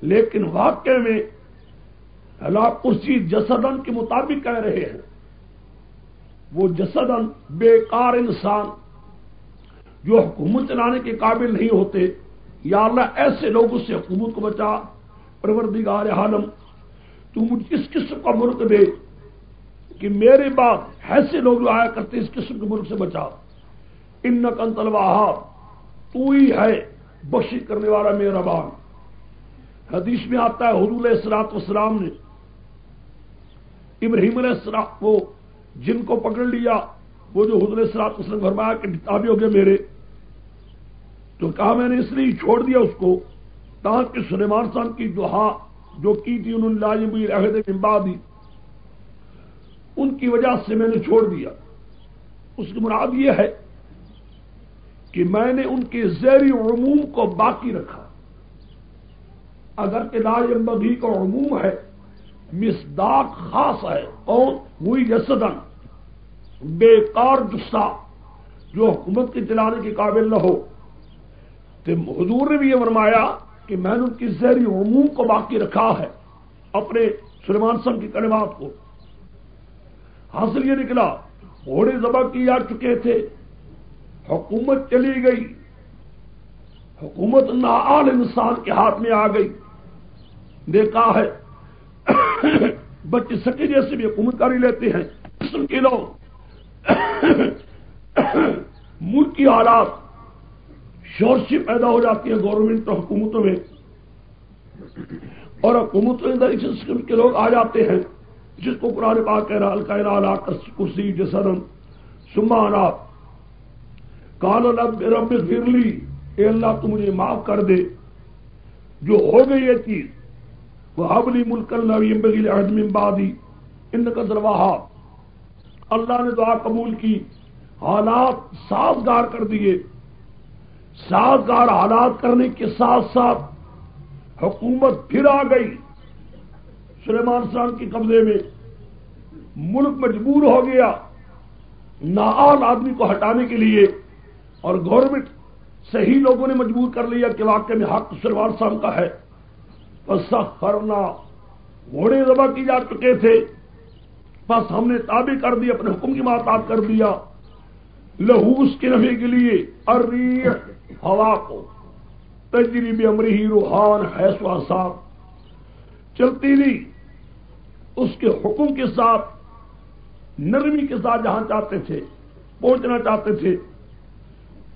لیکن واقع میں اللہ کرسی جسدن کے مطابق کہہ رہے ہیں۔ وہ جسدن بیکار انسان جو حکومت چلانے کے قابل نہیں ہوتے، یا اللہ ایسے لوگوں سے حکومت کو بچا، پروردگار عالم تو مجھے اس قسم کا ملک دے کہ میرے بعد ایسے لوگ جو آیا کرتے اس قسم کے ملک سے بچا۔ انک انت الوہاب، تو ہی ہے بخشش کرنے والا مہربان۔ حدیث میں آتا ہے حضور علیہ الصلوۃ والسلام نے ابراہیم علیہ السلام وہ جن کو پکڑ لیا، وہ جو حضور علیہ الصلوۃ والسلام فرمایا کہ تابع ہو گئے میرے، تو کہا میں نے اس لیے چھوڑ دیا اس کو تاکہ سلیمان صاحب کی دعا جو کی تھی انہوں نے لا ينبغي لأحد من بعدی، ان کی وجہ سے میں نے چھوڑ دیا، اس کی مراد یہ ہے کہ میں نے ان کے ذیلی عموم کو باقی رکھا، اگر کہ لا ينبغی کا عموم ہے، مصداق خاص ہے، اور وہی جسدن بیکار جسہ جو حکومت کے چلانے کے قابل نہ ہو۔ تو حضور نے بھی یہ فرمایا کہ میں نے ان کی ذیلی عموم کو باقی رکھا ہے، اپنے سلیمان صاحب کی کلمات کو۔ حاصل یہ نکلا گھوڑے ذبح کیے جا چکے تھے، حکومت چلی گئی، حکومت ناآل انسان کے ہاتھ میں آ گئی۔ دیکھا ہے بچے سکے جیسے بھی حکومت کاری لیتے ہیں، قسم کے لوگ ملک کی حالات شورشی پیدا ہو جاتی ہے گورنمنٹ اور حکومتوں میں، اور حکومتوں میں اس قسم کے لوگ آ جاتے ہیں جس کو قرآن پاک کہہ رہا القائنا علی کرسی جسدن ثم اناب قال رب اغفر لی، اے اللہ تو مجھے معاف کر دے جو ہو گئی یہ چیز، وہب لی ملکا لا ينبغی لأحد من بعدی انک انت الوہاب۔ اللہ نے دعا قبول کی، حالات سازگار کر دیے، سازگار حالات کرنے کے ساتھ ساتھ حکومت پھر آ گئی سلیمان السلام کے قبضے میں، ملک مجبور ہو گیا ناآل آدمی کو ہٹانے کے لیے، اور گورنمنٹ صحیح لوگوں نے مجبور کر لیا کہ واقعہ میں حق سلیمان السلام کا ہے۔ فسخرنا، گھوڑے ذبح کی جا چکے تھے، بس ہم نے تابع کر دی، اپنے حکم کی ماتاب کر دیا، لہو اس کے نفع کے لیے، الریح ہوا کو، تجری بامرہ روحان حیث اصاب، چلتی رہی اس کے حکم کے ساتھ، نرمی کے ساتھ جہاں چاہتے تھے پہنچنا چاہتے تھے،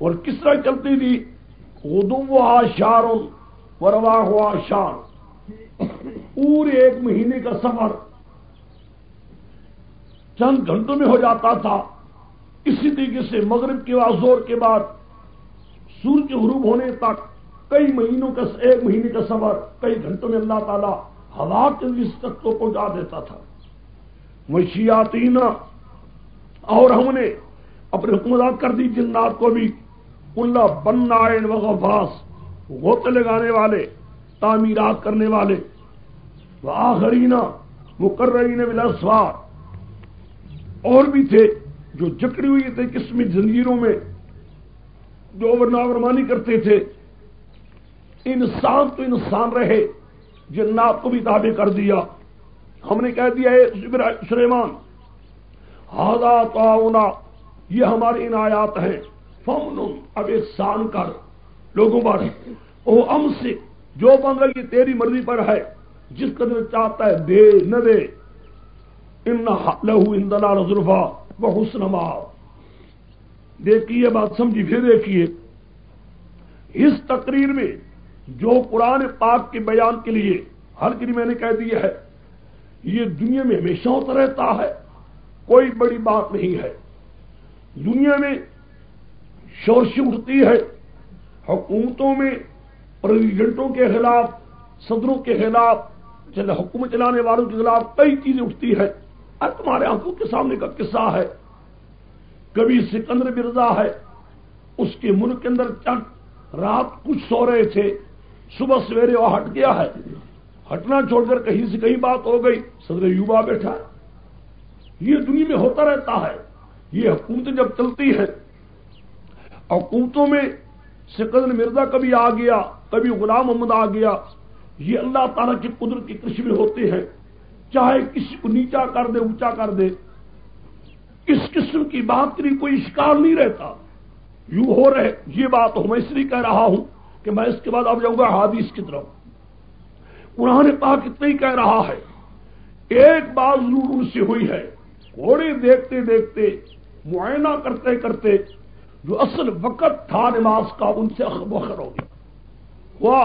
اور کس طرح چلتی تھی، غدوها شہر ورواحها شہر، پورے ایک مہینے کا سفر چند گھنٹوں میں ہو جاتا تھا۔ اسی طریقے سے مغرب کے بعد زور کے بعد سورج کے غروب ہونے تک کئی مہینوں کا، ایک مہینے کا سفر کئی گھنٹوں میں اللہ تعالی ہوا کے اس تک کو پہنچا دیتا تھا۔ وشیاطین، اور ہم نے اپنے حکمران کر دی جنات کو بھی، اللہ بنائن وغواص، غوطے لگانے والے، تعمیرات کرنے والے، وآخرین مقررین بالاسفار، اور بھی تھے جو جکڑی ہوئی تھے قسمی زنجیروں میں، جو نافرمانی کرتے تھے۔ انسان تو انسان رہے، جنات کو بھی تابع کر دیا۔ ہم نے کہہ دیا اے سلیمان ھذا طاعنا، یہ ہماری عنایات ہیں، فمنن، اب احسان کر لوگوں پر، او امسک، جو بن رہی تیری مرضی پر ہے، جس قدر چاہتا ہے دے نہ دے، ان لہو عندنا لزلفیٰ وحسن مآب۔ دیکھیے بات سمجھی، پھر دیکھیے اس تقریر میں جو قرآن پاک کے بیان کے لیے ہر کی میں نے کہہ دیا ہے، یہ دنیا میں ہمیشہ ہوتا رہتا ہے، کوئی بڑی بات نہیں ہے۔ دنیا میں شورشی اٹھتی ہے، حکومتوں میں پریزیڈنٹوں کے خلاف، صدروں کے خلاف، حکومت چلانے والوں کے خلاف کئی چیزیں اٹھتی ہیں۔ اب تمہارے آنکھوں کے سامنے کا قصہ ہے، کبھی سکندر مرزا ہے، اس کے ملک کے اندر چند رات کچھ سو رہے تھے، صبح سویرے وہ ہٹ گیا ہے، ہٹنا چھوڑ کر کہیں سے کہیں بات ہو گئی، صدر ایوب بیٹھا ہے۔ یہ دنیا میں ہوتا رہتا ہے، یہ حکومتیں جب چلتی ہیں، حکومتوں میں سکندر مرزا کبھی آ گیا، کبھی غلام محمد آ گیا، یہ اللہ تعالیٰ کی قدرت کے کرشمے ہوتے ہیں، چاہے کسی کو نیچا کر دے اونچا کر دے، اس قسم کی بات کے لیے کوئی اشکال نہیں رہتا۔ یوں ہو رہے، یہ بات ہو، میں اس لیے کہہ رہا ہوں کہ میں اس کے بعد اب جاؤں گا حدیث کی طرف۔ قرآن پاک اتنا ہی کہہ رہا ہے، ایک بات ضرور ان سے ہوئی ہے، گھوڑے دیکھتے دیکھتے، معائنہ کرتے کرتے، جو اصل وقت تھا نماز کا ان سے بخر ہو گیا۔ وہ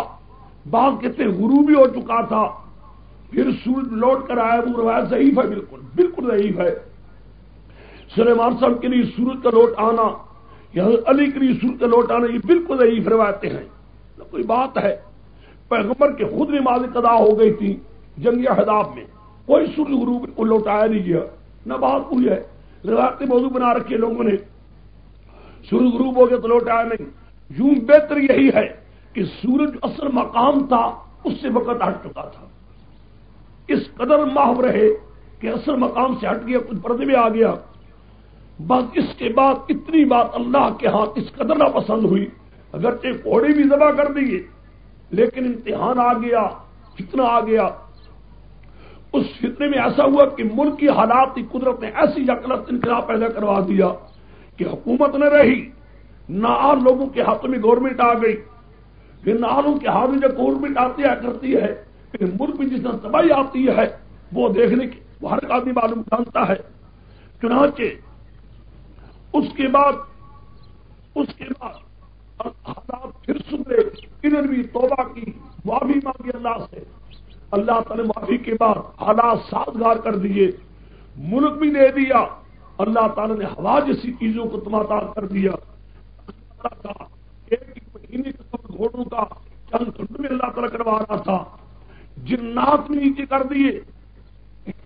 بعض کہتے غروبی ہو چکا تھا، پھر سورج لوٹ کر آیا، وہ روایت ضعیف ہے، بالکل ضعیف ہے۔ سلیمان صاحب کے لیے سورج کا لوٹ آنا یا علی کے لیے سورج کا لوٹ آنا، یہ بالکل ضعیف روایتیں ہیں، نہ کوئی بات ہے۔ پیغمبر کے خود نماز قضا ہو گئی تھی جنگ احزاب میں، کوئی سورج غروب کو لوٹایا نہیں گیا، نہ بات ہوئی ہے، روایتی موضوع بنا رکھے لوگوں نے، سورج غروب ہو گیا تو لوٹ آیا نہیں۔ یوں بہتر یہی ہے کہ سورج اصل مقام تھا اس سے وقت ہٹ چکا تھا، اس قدر محو رہے کہ اصل مقام سے ہٹ گیا، کچھ پردے میں آ گیا، بس اس کے بعد اتنی بات اللہ کے ہاتھ اس قدر ناپسند ہوئی، اگرچہ گھوڑے بھی ذبح کر دیے لیکن امتحان آ گیا، فتنہ آ گیا۔ اس فتنے میں ایسا ہوا کہ ملک کی حالات کی قدرت نے ایسی یکلت انقلاب پیدا کروا دیا کہ حکومت نہ رہی، نہ لوگوں کے ہاتھوں میں گورنمنٹ آ گئی، پھر نالوں کے ہاتھ میں جب گورنمنٹ آتی ہے کرتی ہے، پھر ملک میں جس طرح تباہی آتی ہے وہ دیکھنے کی وہ ہر آدمی معلوم جانتا ہے۔ چنانچہ اس کے بعد حالات پھر سدھرے، ادھر بھی توبہ کی، معافی مانگی اللہ سے، اللہ تعالی معافی کے بعد حالات سازگار کر دیے، ملک بھی دے دیا، اللہ تعالی نے ہوا جیسی چیزوں کو تماتار کر دیا۔ ایک مہینے کے سب گھوڑوں کا چند گھنٹوں میں اللہ تعالیٰ کروا رہا تھا، جنات میں نیچے کر دیے،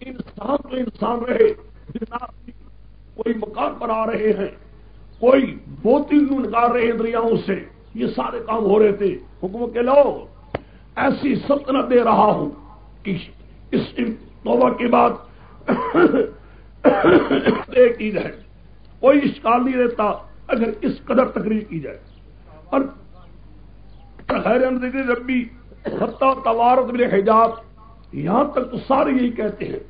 انسان تو انسان رہے، جنات بھی کوئی مکان پر آ رہے ہیں، کوئی موتی نکال رہے ہیں دریاؤں سے، یہ سارے کام ہو رہے تھے۔ حکم کے لو ایسی سلطنت دے رہا ہوں کہ اس توبہ کے بعد ایک چیز ہے، کوئی اشکال نہیں رہتا اگر اس قدر تقریر کی جائے۔ اور خیر ذکر ربی حتی توارت بالحجاب، یہاں تک تو سارے یہی کہتے ہیں،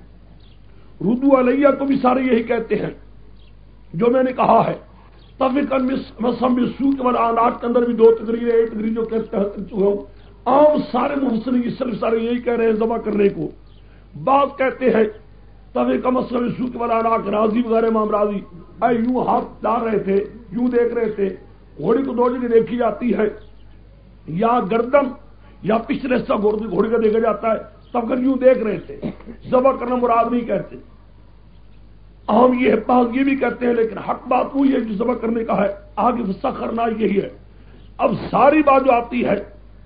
ردو علیہ کو بھی سارے یہی کہتے ہیں جو میں نے کہا ہے۔ تفقاً مسم بالسوء والآنات کے اندر بھی دو تقریریں، ایک تقریر جو کہتے ہیں عام سارے محسنین صرف سارے یہی کہہ رہے ہیں ذبح کرنے کو۔ بعض کہتے ہیں تفقاً مسم بالسوء والآنات، راضی وغیرہ امام راضی یوں ہاتھ ڈال رہے تھے، یوں دیکھ رہے تھے، گھوڑی کو دو جگہ دیکھی جاتی ہے، یا گردن یا پچھلے حصہ گھوڑی کا دیکھا جاتا ہے، تب کر یوں دیکھ رہے تھے، ذبح کرنا مراد نہیں کہتے۔ ہم یہ بات یہ بھی کہتے ہیں لیکن حق بات وہی ہے جو ذبح کرنے کا ہے، آگے غصہ کرنا یہی ہے۔ اب ساری بات جو آتی ہے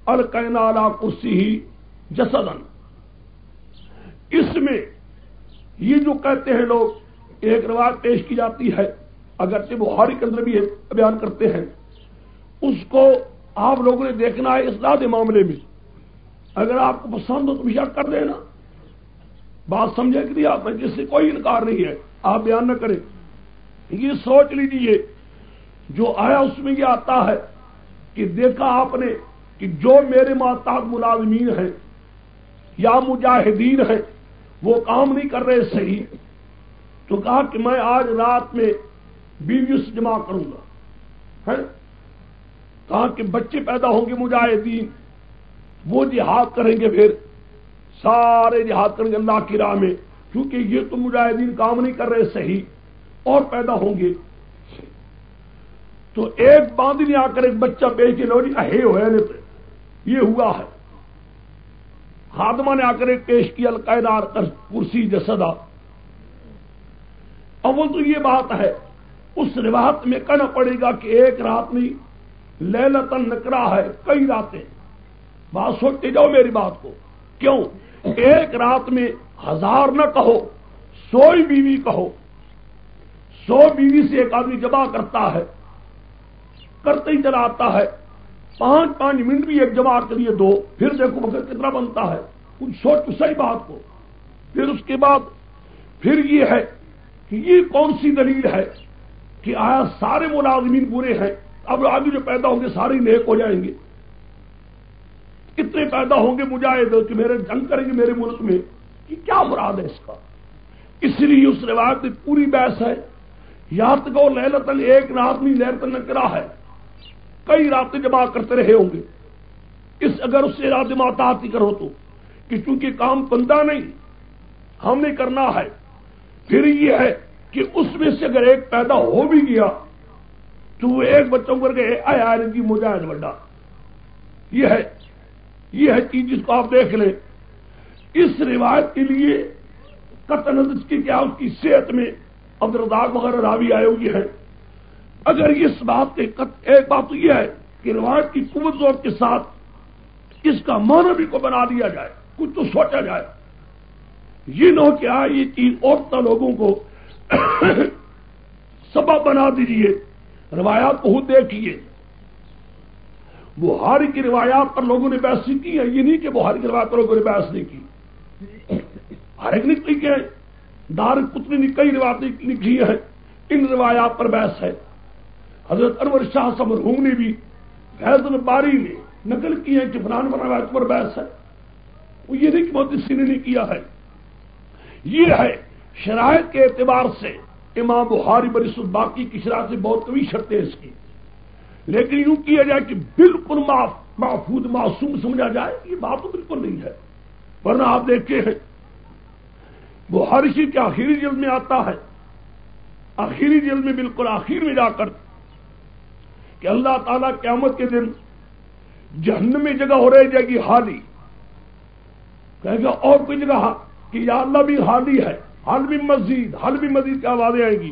القینا علی کرسی ہی جسدن، اس میں یہ جو کہتے ہیں لوگ، ایک روایت پیش کی جاتی ہے اگرچہ بخاری کے اندر بھی بیان کرتے ہیں، اس کو آپ لوگوں نے دیکھنا ہے اسناد معاملے میں، اگر آپ کو پسند ہو تو شک کر دینا، بات سمجھے کہ نہیں آپ میں، جس سے کوئی انکار نہیں ہے، آپ بیان نہ کریں۔ یہ سوچ لیجیے جو آیا اس میں یہ آتا ہے کہ دیکھا آپ نے کہ جو میرے ماتحت ملازمین ہیں یا مجاہدین ہیں وہ کام نہیں کر رہے صحیح، تو کہا کہ میں آج رات میں بیویوں سے جمع کروں گا، کہا کہ بچے پیدا ہوں گے مجاہدین، وہ جہاد کریں گے، پھر سارے جہاد کریں گے اللہ کی راہ میں، کیونکہ یہ تو مجاہدین کام نہیں کر رہے صحیح، اور پیدا ہوں گے۔ تو ایک باندھی نے آ کر ایک بچہ بیچ کے لوڑی اہے ہوئے یہ ہوا ہے، خادمہ نے آ کر ایک پیش کیا القاعدہ کرسی جسدہ۔ اول تو یہ بات ہے اس روایت میں کہنا پڑے گا کہ ایک رات نہیں، لیلۃ نکرا ہے، کئی راتیں، بات سوچتے جاؤ میری بات کو، کیوں ایک رات میں 1000 نہ کہو، 100 بیوی کہو، 100 بیوی سے ایک آدمی جمع کرتا ہے، کرتے ہی چلا آتا ہے، 5 منٹ بھی ایک جماعت کے لیے دو، پھر دیکھو وقت کتنا بنتا ہے، کچھ سوچو صحیح بات کو۔ پھر اس کے بعد پھر یہ ہے کہ یہ کون سی دلیل ہے کہ آیا سارے ملازمین برے ہیں، اب آگے جو پیدا ہوں گے سارے نیک ہو جائیں گے، کتنے پیدا ہوں گے مجاہد کہ میرے جنگ کریں گے میرے ملک میں، یہ کیا مراد ہے اس کا؟ اس لیے اس روایت میں پوری بحث ہے، یہاں تک وہ لیلۃ ایک رات نہیں، لیلۃ نکرا ہے، کئی راتیں جمع کرتے رہے ہوں گے۔ اگر اس سے رات ماتحتی کرو تو کہ چونکہ کام بندہ نہیں ہم نے کرنا ہے، پھر یہ ہے کہ اس میں سے اگر ایک پیدا ہو بھی گیا تو وہ ایک بچوں کر کے آیا جی مجاہد بڑا، یہ ہے چیز جس کو آپ دیکھ لیں۔ اس روایت کے لیے قطع نظر کی کیا اس کی صحت میں عبدالرزاق وغیرہ راوی آئے ہوئے ہیں، اگر اس بات کے ایک بات تو یہ ہے کہ روایت کی قوت ذوق کے ساتھ اس کا معنی بھی کو بنا دیا جائے، کچھ تو سوچا جائے، یہ نہ ہو کہ یہ چیز عورتوں لوگوں کو سبب بنا دیجئے، روایات کو خود دیکھیے۔ بخاری کی روایات پر لوگوں نے بحث کی ہے، یہ نہیں کہ بخاری کی روایات پر لوگوں نے بحث نہیں کی، ہر ایک نے لکھی ہے، دارقطنی نے کئی روایتیں لکھی ہیں، ان روایات پر بحث ہے۔ حضرت انور شاہ صاحب مرحوم نے بھی فیض الباری میں نقل کی ہے کہ فلان روایت پر بحث ہے، وہ یہ نہیں کہ محدثین نے نہیں کیا ہے۔ یہ ہے شرائط کے اعتبار سے امام بخاری برس الباقی کی شرائط سے بہت قوی شرط ہے اس کی، لیکن یوں کیا جائے کہ بالکل محفوظ معصوم سمجھا جائے، یہ بات تو بالکل نہیں ہے۔ ورنہ آپ دیکھتے ہیں بخاری شریف کے آخری جلد میں آتا ہے، آخری جلد میں بالکل آخر میں جا کر کہ اللہ تعالیٰ قیامت کے دن جہنم میں جگہ ہو رہی جائے گی خالی، کہے گا اور کوئی جگہ کہ یا اللہ بھی خالی ہے، حل بھی مزید، حل بھی مزید کی آوازیں آئیں گی۔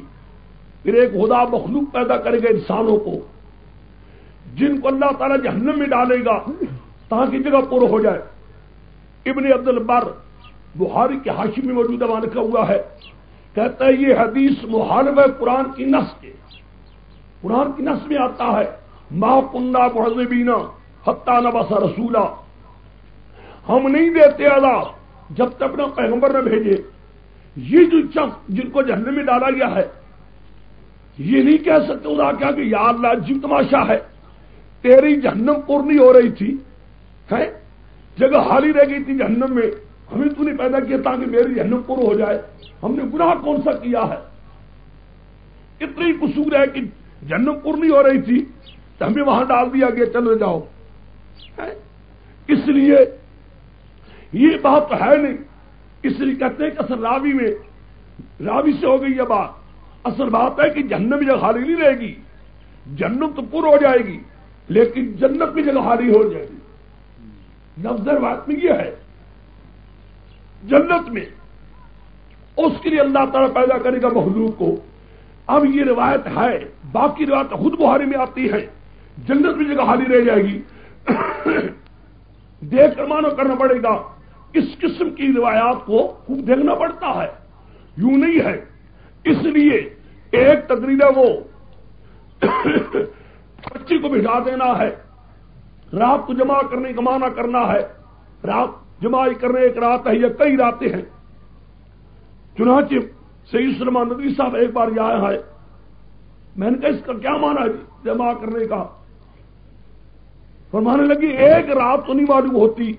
پھر ایک خدا مخلوق پیدا کرے گا انسانوں کو، جن کو اللہ تعالیٰ جہنم میں ڈالے گا تاکہ جگہ پر ہو جائے۔ ابن عبد البر بخاری کے حاشی میں موجودہ وہاں لکھا ہوا ہے، کہتا ہے یہ حدیث مخالف ہے قرآن کی نص کے۔ قرآن کی نص میں آتا ہے ما کننا معذبین حتی نبعث رسولا، ہم نہیں دیتے عذاب جب تک اپنا پیغمبر نہ بھیجے۔ یہ جو شخص جن کو جہنم میں ڈالا گیا ہے، یہ نہیں کہہ سکتے خدا کیا کہ یا اللہ عجیب تماشا ہے، تیری جہنم پر نہیں ہو رہی تھی، ہے جگہ خالی رہ گئی تھی جہنم میں، ہمیں تو نہیں پیدا کیا تاکہ میری جہنم پر ہو جائے، ہم نے گناہ کون سا کیا ہے؟ اتنی قصور ہے کہ جہنم پر نہیں ہو رہی تھی تو ہمیں وہاں ڈال دیا گیا، چلے جاؤ۔ اس لیے یہ بات تو ہے نہیں، اس لیے کہتے ہیں کہ اصل راوی سے ہو گئی یہ بات۔ اصل بات ہے کہ جہنم میں جگہ خالی نہیں رہے گی، جنت تو پر ہو جائے گی لیکن جنت میں جگہ خالی ہو جائے گی۔ لفظ روایت میں یہ ہے جنت میں، اس کے لیے اللہ تعالیٰ پیدا کرے گا مخلوق کو۔ اب یہ روایت ہے، باقی روایت خود بخاری میں آتی ہے، جنت میں جگہ خالی رہ جائے گی۔ دیکھ کر معنی کرنا پڑے گا، اس قسم کی روایات کو خوب دیکھنا پڑتا ہے، یوں نہیں ہے۔ اس لیے ایک تقریر وہ بچی کو بٹھا دینا ہے، رات کو جمع کرنے کا معنی کرنا ہے، رات جمع کرنے ایک رات ہے یا کئی راتیں ہیں۔ چنانچہ سید سلیمان ندوی صاحب ایک بار یہ آیا ہے، میں نے کہا اس کا کیا معنی ہے جمع کرنے کا؟ فرمانے لگی ایک رات تو نہیں معلوم ہوتی،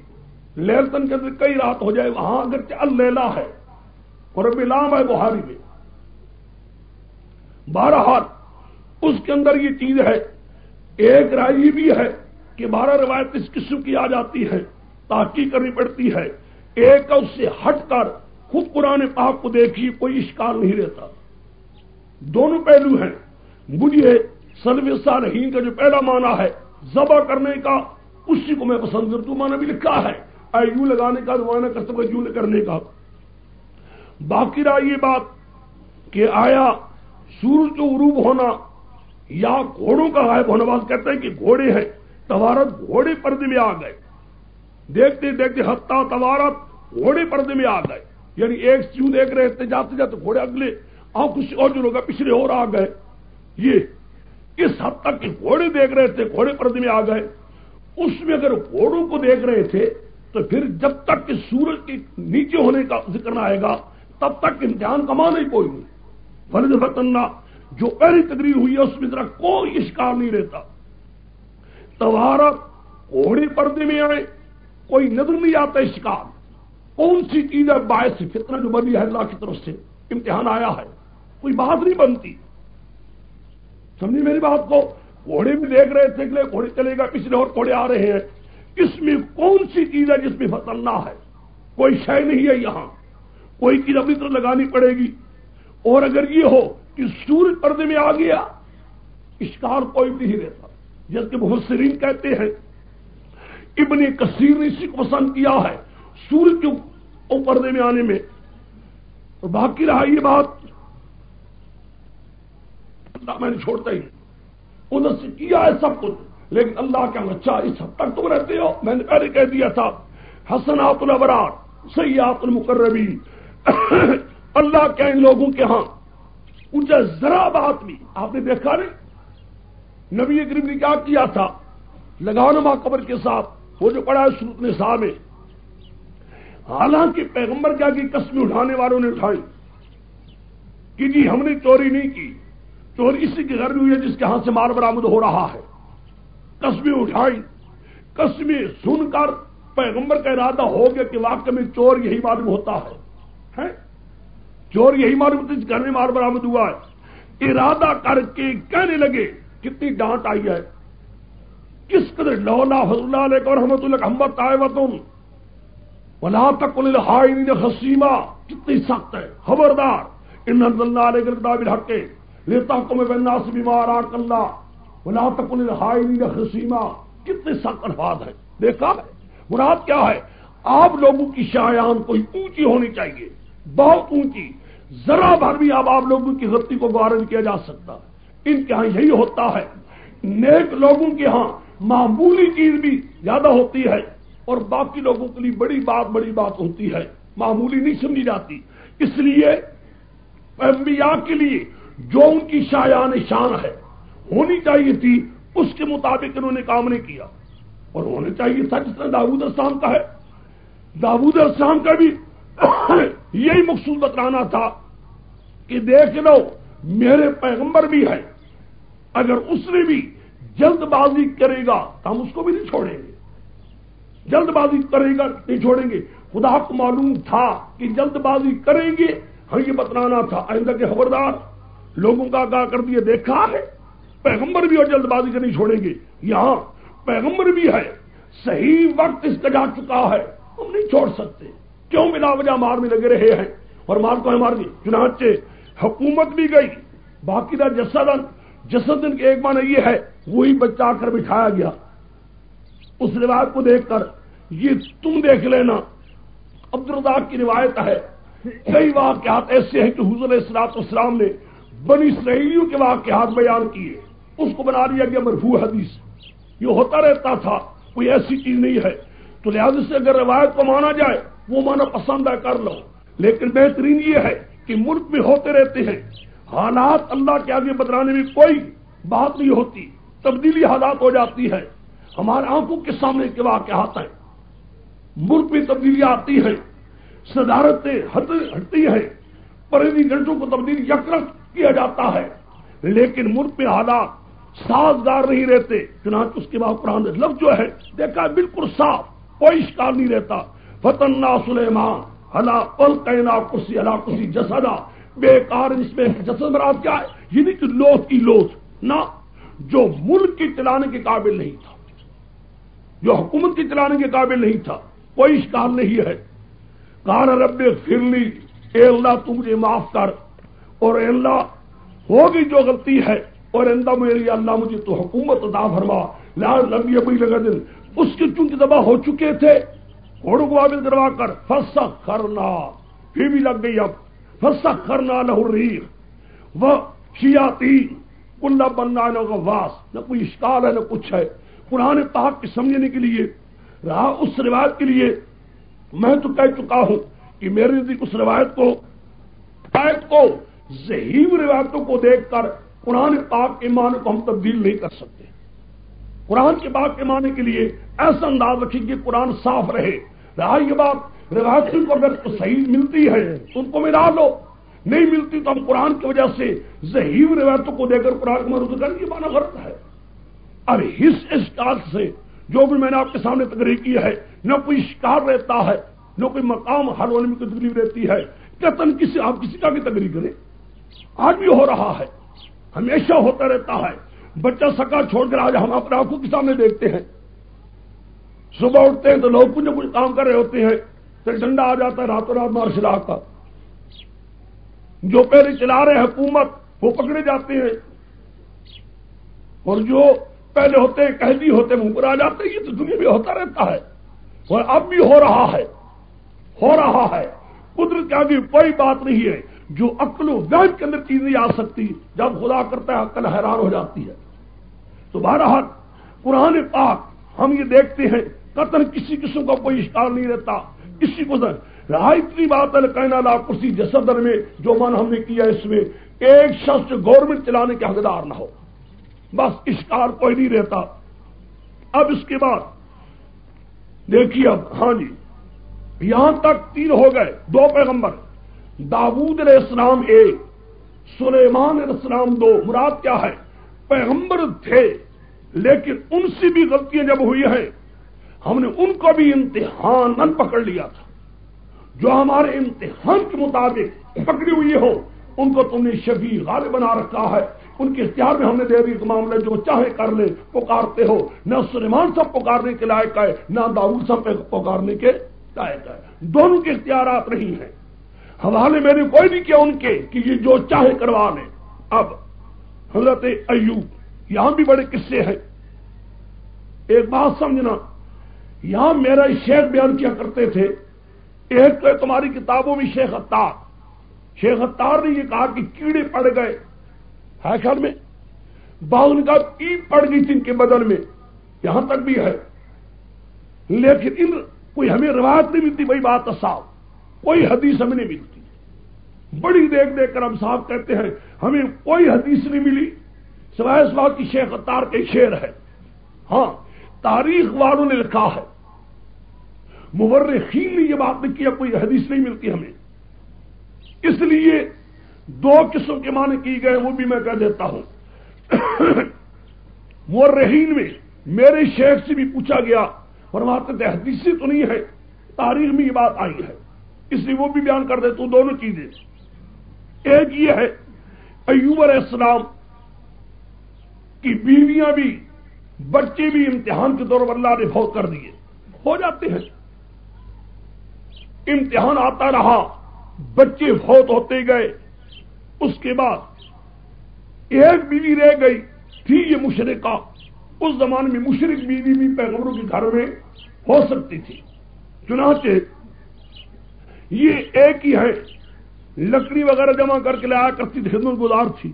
لیلتن کے اندر کئی رات ہو جائے، وہاں اگرچہ اللیلہ ہے اور رب لام ہے بخاری میں، بہرحال اس کے اندر یہ چیز ہے۔ ایک رائے یہ بھی ہے کہ 12 روایت اس قسم کی آ جاتی ہے، تحقیق کرنی پڑتی ہے۔ ایک اس سے ہٹ کر خود قرآن پاک کو دیکھیے، کوئی اشکال نہیں رہتا۔ دونوں پہلو ہیں۔ مجھے سلف صالحین کا جو پہلا معنی ہے ذبح کرنے کا، اسی کو میں پسند کرتا ہوں، معنی بھی لکھا ہے یوں لگانے کا، معنی کر سکتا یوں کرنے کا۔ باقی رہا یہ بات کہ آیا سورج کا غروب ہونا یا گھوڑوں کا غائب ہونا، بات کہتے ہیں کہ گھوڑے ہیں، توارت گھوڑے پردے میں آ گئے، دیکھتے دیکھتے حتیٰ توارت گھوڑے پردے میں آ گئے، یعنی ایک سیوں دیکھ رہے تھے، جاتے جاتے گھوڑے اگلے کچھ اور جو لوگ پچھلے اور آ گئے۔ یہ اس حد تک کہ گھوڑے دیکھ رہے تھے، گھوڑے پردے میں آ گئے۔ اس میں اگر گھوڑوں کو دیکھ رہے تھے تو پھر جب تک کہ سورج کے نیچے ہونے کا ذکر نہ آئے گا تب تک امتحان کا معنی ہی کوئی نہیں۔ فرض فتنہ جو پہلی تقریر ہوئی ہے اس میں ذرا کوئی اشکال نہیں رہتا۔ توارت گھوڑے پردے میں آئے، کوئی نظر نہیں آتا اشکال، کون سی چیز ہے باعث فتنہ جو بنی ہے اللہ کی طرف سے، امتحان آیا ہے، کوئی بات نہیں بنتی۔ سمجھے میری بات کو؟ گھوڑے بھی دیکھ رہے تھے کہ گھوڑے چلے گا، پچھلے اور گھوڑے آ رہے ہیں، اس میں کون سی چیز ہے جس میں فتنہ ہے؟ کوئی شے نہیں ہے یہاں، کوئی چیز اپنی طرف لگانی پڑے گی۔ اور اگر یہ ہو کہ سورج پردے میں آ گیا، اشکال کوئی نہیں رہتا، جس کے مفسرین کہتے ہیں۔ ابن کثیر نے اسی کو پسند کیا ہے، سورج کے پردے میں آنے میں۔ اور باقی رہا یہ بات، اللہ میں نے چھوڑتا ہی ادھر سے کیا ہے سب کچھ، لیکن اللہ کا اچھا اس حد تک تم رہتے ہو۔ میں نے پہلے کہہ دیا تھا حسنات الابرار سیئات المقربین، اللہ کے ان لوگوں کے ہاں مجھے ذرا بات بھی آپ نے دیکھا نہیں نبی کریم نے کیا کیا تھا لگانما قبر کے ساتھ وہ جو پڑا ہے سورۃ النساء میں. حالانکہ پیغمبر کیا کی قسمیں اٹھانے والوں نے اٹھائی کہ جی ہم نے چوری نہیں کی, چوری اسی کے گھر میں ہوئی ہے جس کے ہاتھ سے مال برآمد ہو رہا ہے. قسمیں اٹھائی, قسمیں سن کر پیغمبر کا ارادہ ہو گیا کہ واقعہ میں چور یہی معلوم ہوتا ہے, چور یہی معلوم ہوتا ہے جس گھر میں مال برآمد ہوا ہے. ارادہ کر کے کہنے لگے, کتنی ڈانٹ آئی ہے, کس قدر لولا فضل اللہ علیکم ورحمۃ اللہ حمت طائفتن ولا تکن للخائنین خصیما, کتنی سخت ہے. خبردار ان انزلنا علیک الکتاب بالحق لتحکم بین الناس بما اراک اللہ ولا تکن للخائنین خصیما, کتنے سخت الفاظ ہیں. دیکھا ہے مراد کیا ہے, آپ لوگوں کی شایان کوئی اونچی ہونی چاہیے, بہت اونچی, ذرا بھر بھی آپ لوگوں کی غلطی کو گوارا نہیں کیا جا سکتا. ان کے ہاں یہی ہوتا ہے, نیک لوگوں کے ہاں معمولی چیز بھی زیادہ ہوتی ہے اور باقی لوگوں کے لیے بڑی بات ہوتی ہے, معمولی نہیں سمجھی جاتی. اس لیے انبیاء کے لیے جو ان کی شایان شان ہے ہونی چاہیے تھی اس کے مطابق انہوں نے کام نہیں کیا, اور ہونا چاہیے تھا جس طرح داؤد علیہ السلام کا ہے. داؤد علیہ السلام کا بھی یہی مقصود بتانا تھا کہ دیکھ لو میرے پیغمبر بھی ہے, اگر اس نے بھی جلد بازی کرے گا تو ہم اس کو بھی نہیں چھوڑیں گے, جلد بازی کرے گا نہیں چھوڑیں گے. خدا کو معلوم تھا کہ جلد بازی کریں گے, ہم یہ بتلانا تھا آئندہ کے خبردار لوگوں کا آگاہ کر دیا. دیکھا ہے پیغمبر بھی اور جلد بازی کا نہیں چھوڑیں گے. یہاں پیغمبر بھی ہے, صحیح وقت اس کا جا چکا ہے, ہم نہیں چھوڑ سکتے. کیوں بلا وجہ مار میں لگے رہے ہیں اور مار کو مار دی. چنانچہ حکومت بھی گئی, باقی دا جسدن کے ایک معنی یہ ہے وہی بچہ آ کر بٹھایا گیا. اس روایت کو دیکھ کر یہ تم دیکھ لینا, عبدالرزاق کی روایت ہے, کئی واقعات ایسے ہیں کہ حضور علیہ الصلوۃ والسلام نے بنی اسرائیلیوں کے واقعات بیان کیے, اس کو بنا لیا گیا مرفوع حدیث. یہ ہوتا رہتا تھا, کوئی ایسی چیز نہیں ہے. تو لہذا سے اگر روایت کو مانا جائے وہ مانا پسند ہے کر لو, لیکن بہترین یہ ہے کہ ملک میں ہوتے رہتے ہیں حالات, اللہ کے آگے بتلانے میں کوئی بات نہیں ہوتی, تبدیلی حالات ہو جاتی ہے. ہمارے آنکھوں کے سامنے کے واقعات ہیں, ملک میں تبدیلیاں آتی ہیں, صدارتیں ہٹتی ہیں, پریزیڈنٹوں کو تبدیلی یکرخ کیا جاتا ہے, لیکن ملک میں حالات سازگار نہیں رہتے. چنانچہ اس کے بعد قرآن لفظ جو ہے دیکھا بالکل صاف, کوئی اشکال نہیں رہتا. فتنا سلیمان ہلا القینا کرسی ہلا کرسی جسدا, بیکار اس میں جسد مراد کیا ہے, یہ نہیں کہ لوث کی لوث نہ, جو ملک کی چلانے کے قابل نہیں تھا, جو حکومت کی چلانے کے قابل نہیں تھا, کوئی اشکال نہیں ہے. قال رب اغفر لی, اے اللہ تو مجھے معاف کر, اور اے اللہ ہوگی جو غلطی ہے, اور اندہ میری اللہ مجھے تو حکومت عطا فرما. لا لم یبی لگا دن, اس کے چونکہ دبا ہو چکے تھے گھوڑوں کو واپس کروا کر فسخرنا, پھر بھی لگ گئی. اب فسخرنا لہ الریح وشیاطین کل بنان وغواص, نہ کوئی اشکال ہے نہ کچھ ہے. قرآن پاک کے سمجھنے کے لیے رہا, اس روایت کے لیے میں تو کہہ چکا ہوں کہ میرے نزدیک اس روایت کو ضعیف روایتوں کو دیکھ کر قرآن پاک کے معنی کو ہم تبدیل نہیں کر سکتے. قرآن کے پاک کے معنی کے لیے ایسا انداز رکھیں کہ قرآن صاف رہے. رہا یہ بات روایتوں کو اگر صحیح ملتی ہے تو ان کو ملا لو, نہیں ملتی تو ہم قرآن کی وجہ سے ضعیف روایتوں کو دے کر قرآن کو مرد کریں, یہ معنی غلط ہے. اب اس اشکال سے جو بھی میں نے آپ کے سامنے تقریر کی ہے, نہ کوئی اشکال رہتا ہے نہ کوئی مقام حل ہونے میں کوئی تکلیف رہتی ہے. کہتن آپ کسی کا بھی تقریر کریں, آج بھی ہو رہا ہے, ہمیشہ ہوتا رہتا ہے. بچہ سکا چھوڑ کر آج ہم اپنے آنکھوں کے سامنے دیکھتے ہیں, صبح اٹھتے ہیں تو لوگ کچھ نہ کچھ کام کر رہے ہوتے ہیں, پھر ڈنڈا آ جاتا ہے راتوں رات مارشل آرٹ کا. جو پہلے چلا رہے حکومت وہ پکڑے جاتے ہیں, اور جو پہلے ہوتے ہیں قیدی ہوتے منہ پر آ جاتے ہیں. یہ تو دنیا میں ہوتا رہتا ہے, اور اب بھی ہو رہا ہے. قدرت کے آگے کوئی بات نہیں ہے جو عقل و وہم کے اندر چیز نہیں آ سکتی. جب خدا کرتا ہے عقل حیران ہو جاتی ہے. تو بہرحال قرآن پاک ہم یہ دیکھتے ہیں قطن کسی قسم کا کوئی اشکال نہیں رہتا. کسی کو رہا اتنی بات ہے کہنا لا کرسی جسد میں جو من ہم نے کیا اس میں ایک شخص جو گورنمنٹ چلانے کے حقدار نہ ہو، بس اشکار کوئی نہیں رہتا۔ اب اس کے بعد دیکھیے، اب ہاں جی، یہاں تک 3 ہو گئے، 2 پیغمبر، داؤد علیہ السلام 1، سلیمان علیہ السلام 2۔ مراد کیا ہے؟ پیغمبر تھے لیکن ان سے بھی غلطیاں جب ہوئی ہیں، ہم نے ان کو بھی امتحان پکڑ لیا تھا۔ جو ہمارے امتحان کے مطابق پکڑی ہوئی ہو ان کو تم نے شفیع غالب بنا رکھا ہے، ان کے اختیار میں ہم نے دے دی کہ معاملہ جو چاہے کر لے۔ پکارتے ہو، نہ سلیمان صاحب پکارنے کے لائق ہے، نہ داؤد صاحب پکارنے کے لائق ہے، دونوں کے اختیارات نہیں ہیں۔ حوالے میں نے کوئی نہیں کیا ان کے کہ یہ جو چاہے کروا لیں۔ اب حضرت ایوب، یہاں بھی بڑے قصے ہیں۔ ایک بات سمجھنا، یہاں میرا شیخ بیان کیا کرتے تھے، ایک تو تمہاری کتابوں میں شیخ عطار نے یہ کہا کہ کیڑے پڑ گئے، ہے خیال میں بعض نے کہا پیپ پڑ گئی تھی ان کے بدن میں، یہاں تک بھی ہے، لیکن کوئی ہمیں روایت نہیں ملتی، بھائی بات صاحب کوئی حدیث ہمیں نہیں ملتی۔ بڑی دیکھ دیکھ کر ہم صاحب کہتے ہیں ہمیں کوئی حدیث نہیں ملی سوائے اس بات کی شیخ عطار کے شعر ہے۔ ہاں، تاریخ والوں نے لکھا ہے، مورخین نے یہ بات نہیں کیا، کوئی حدیث نہیں ملتی ہمیں۔ اس لیے 2 قسم کے معنی کی گئے، وہ بھی میں کہہ دیتا ہوں۔ مورخین میں میرے شیخ سے بھی پوچھا گیا، فرماتے تھے حدیثی تو نہیں ہے، تاریخ میں یہ بات آئی ہے، اس لیے وہ بھی بیان کر دیتا ہوں۔ دونوں چیزیں، ایک یہ ہے ایوب علیہ السلام کی بیویاں بھی بچے بھی امتحان کے طور پر اللہ نے فوت کر دیے، ہو جاتے ہیں، امتحان آتا رہا، بچے فوت ہوتے گئے۔ اس کے بعد ایک بیوی رہ گئی تھی، یہ مشرکہ، اس زمانے میں مشرک بیوی بھی پیغمبروں کے گھر میں ہو سکتی تھی، چنانچہ یہ ایک ہی ہے، لکڑی وغیرہ جمع کر کے لایا کرتی تھی، خدمت گزار تھی۔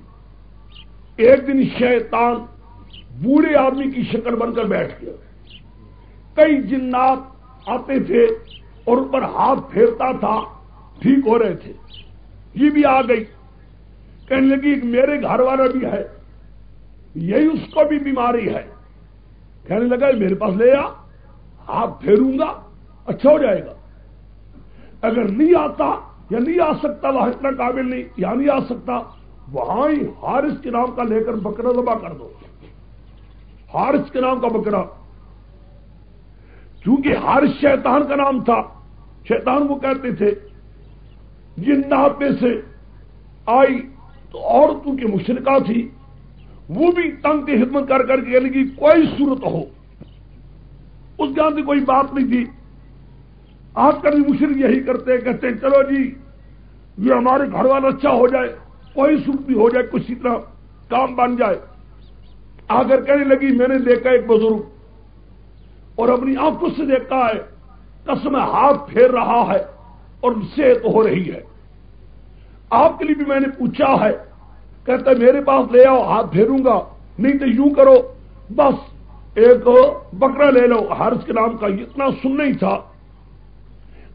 ایک دن شیطان بوڑھے آدمی کی شکل بن کر بیٹھ گیا، کئی جنات آتے تھے اور اوپر ہاتھ پھیرتا تھا، ٹھیک ہو رہے تھے۔ یہ بھی آ گئی، کہنے لگی ایک میرے گھر والا بھی ہے، یہی اس کو بھی بیماری ہے، کہنے لگا میرے پاس لے آ، ہاتھ پھیروں گا اچھا ہو جائے گا۔ اگر نہیں آتا یا نہیں آ سکتا، وہ اتنا قابل نہیں یا نہیں آ سکتا، وہاں ہی حارث کے نام کا لے کر بکرا ذبح کر دو۔ حارث کے نام کا بکرا، چونکہ حارث شیطان کا نام تھا، شیطان وہ کہتے تھے جنات میں سے آئی تو عورتوں کی مشرکہ تھی، وہ بھی تنگ کی خدمت کر کر کے کہنے کی کوئی صورت ہو، اس کے اندر کوئی بات نہیں تھی۔ آج کل مشرک یہی کرتے، کہتے ہیں چلو جی یہ ہمارے گھر والا اچھا ہو جائے، کوئی صورت بھی ہو جائے، کسی طرح کام بن جائے۔ آ کر کہنے لگی میں نے دیکھا ایک بزرگ اور اپنی آنکھوں سے دیکھا ہے، قسم ہاتھ پھیر رہا ہے اور صحت ہو رہی ہے، آپ کے لیے بھی میں نے پوچھا ہے، کہتا ہے میرے پاس لے آؤ، ہاتھ پھیروں گا، نہیں تو یوں کرو بس ایک بکرا لے لو حارث کے نام کا۔ اتنا سن نہیں تھا،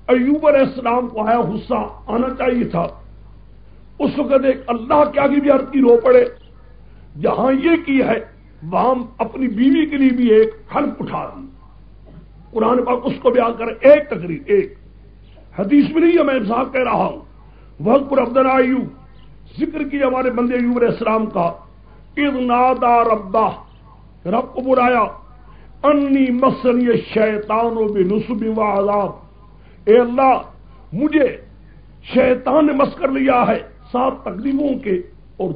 ایوب علیہ السلام کو آیا غصہ، آنا چاہیے تھا اس وقت، ایک اللہ کے آگے بھی عرض کی رو پڑے، جہاں یہ کی ہے وہاں اپنی بیوی کے لیے بھی ایک حلف اٹھا دی۔ قرآن پاک اس کو بیان کرے، ایک تقریر، ایک حدیث میں نہیں ہے، میں صاحب کہہ رہا ہوں۔ وَاذْكُرْ عَبْدَنَا ایوب، ذکر کیا ہمارے بندے ایوب علیہ السلام کا، اذ نادا ربہ، رب کو بلایا، انی مسنی الشیطان بنصب وعذاب، اے اللہ مجھے شیطان نے مس کر لیا ہے 7 تکلیفوں کے اور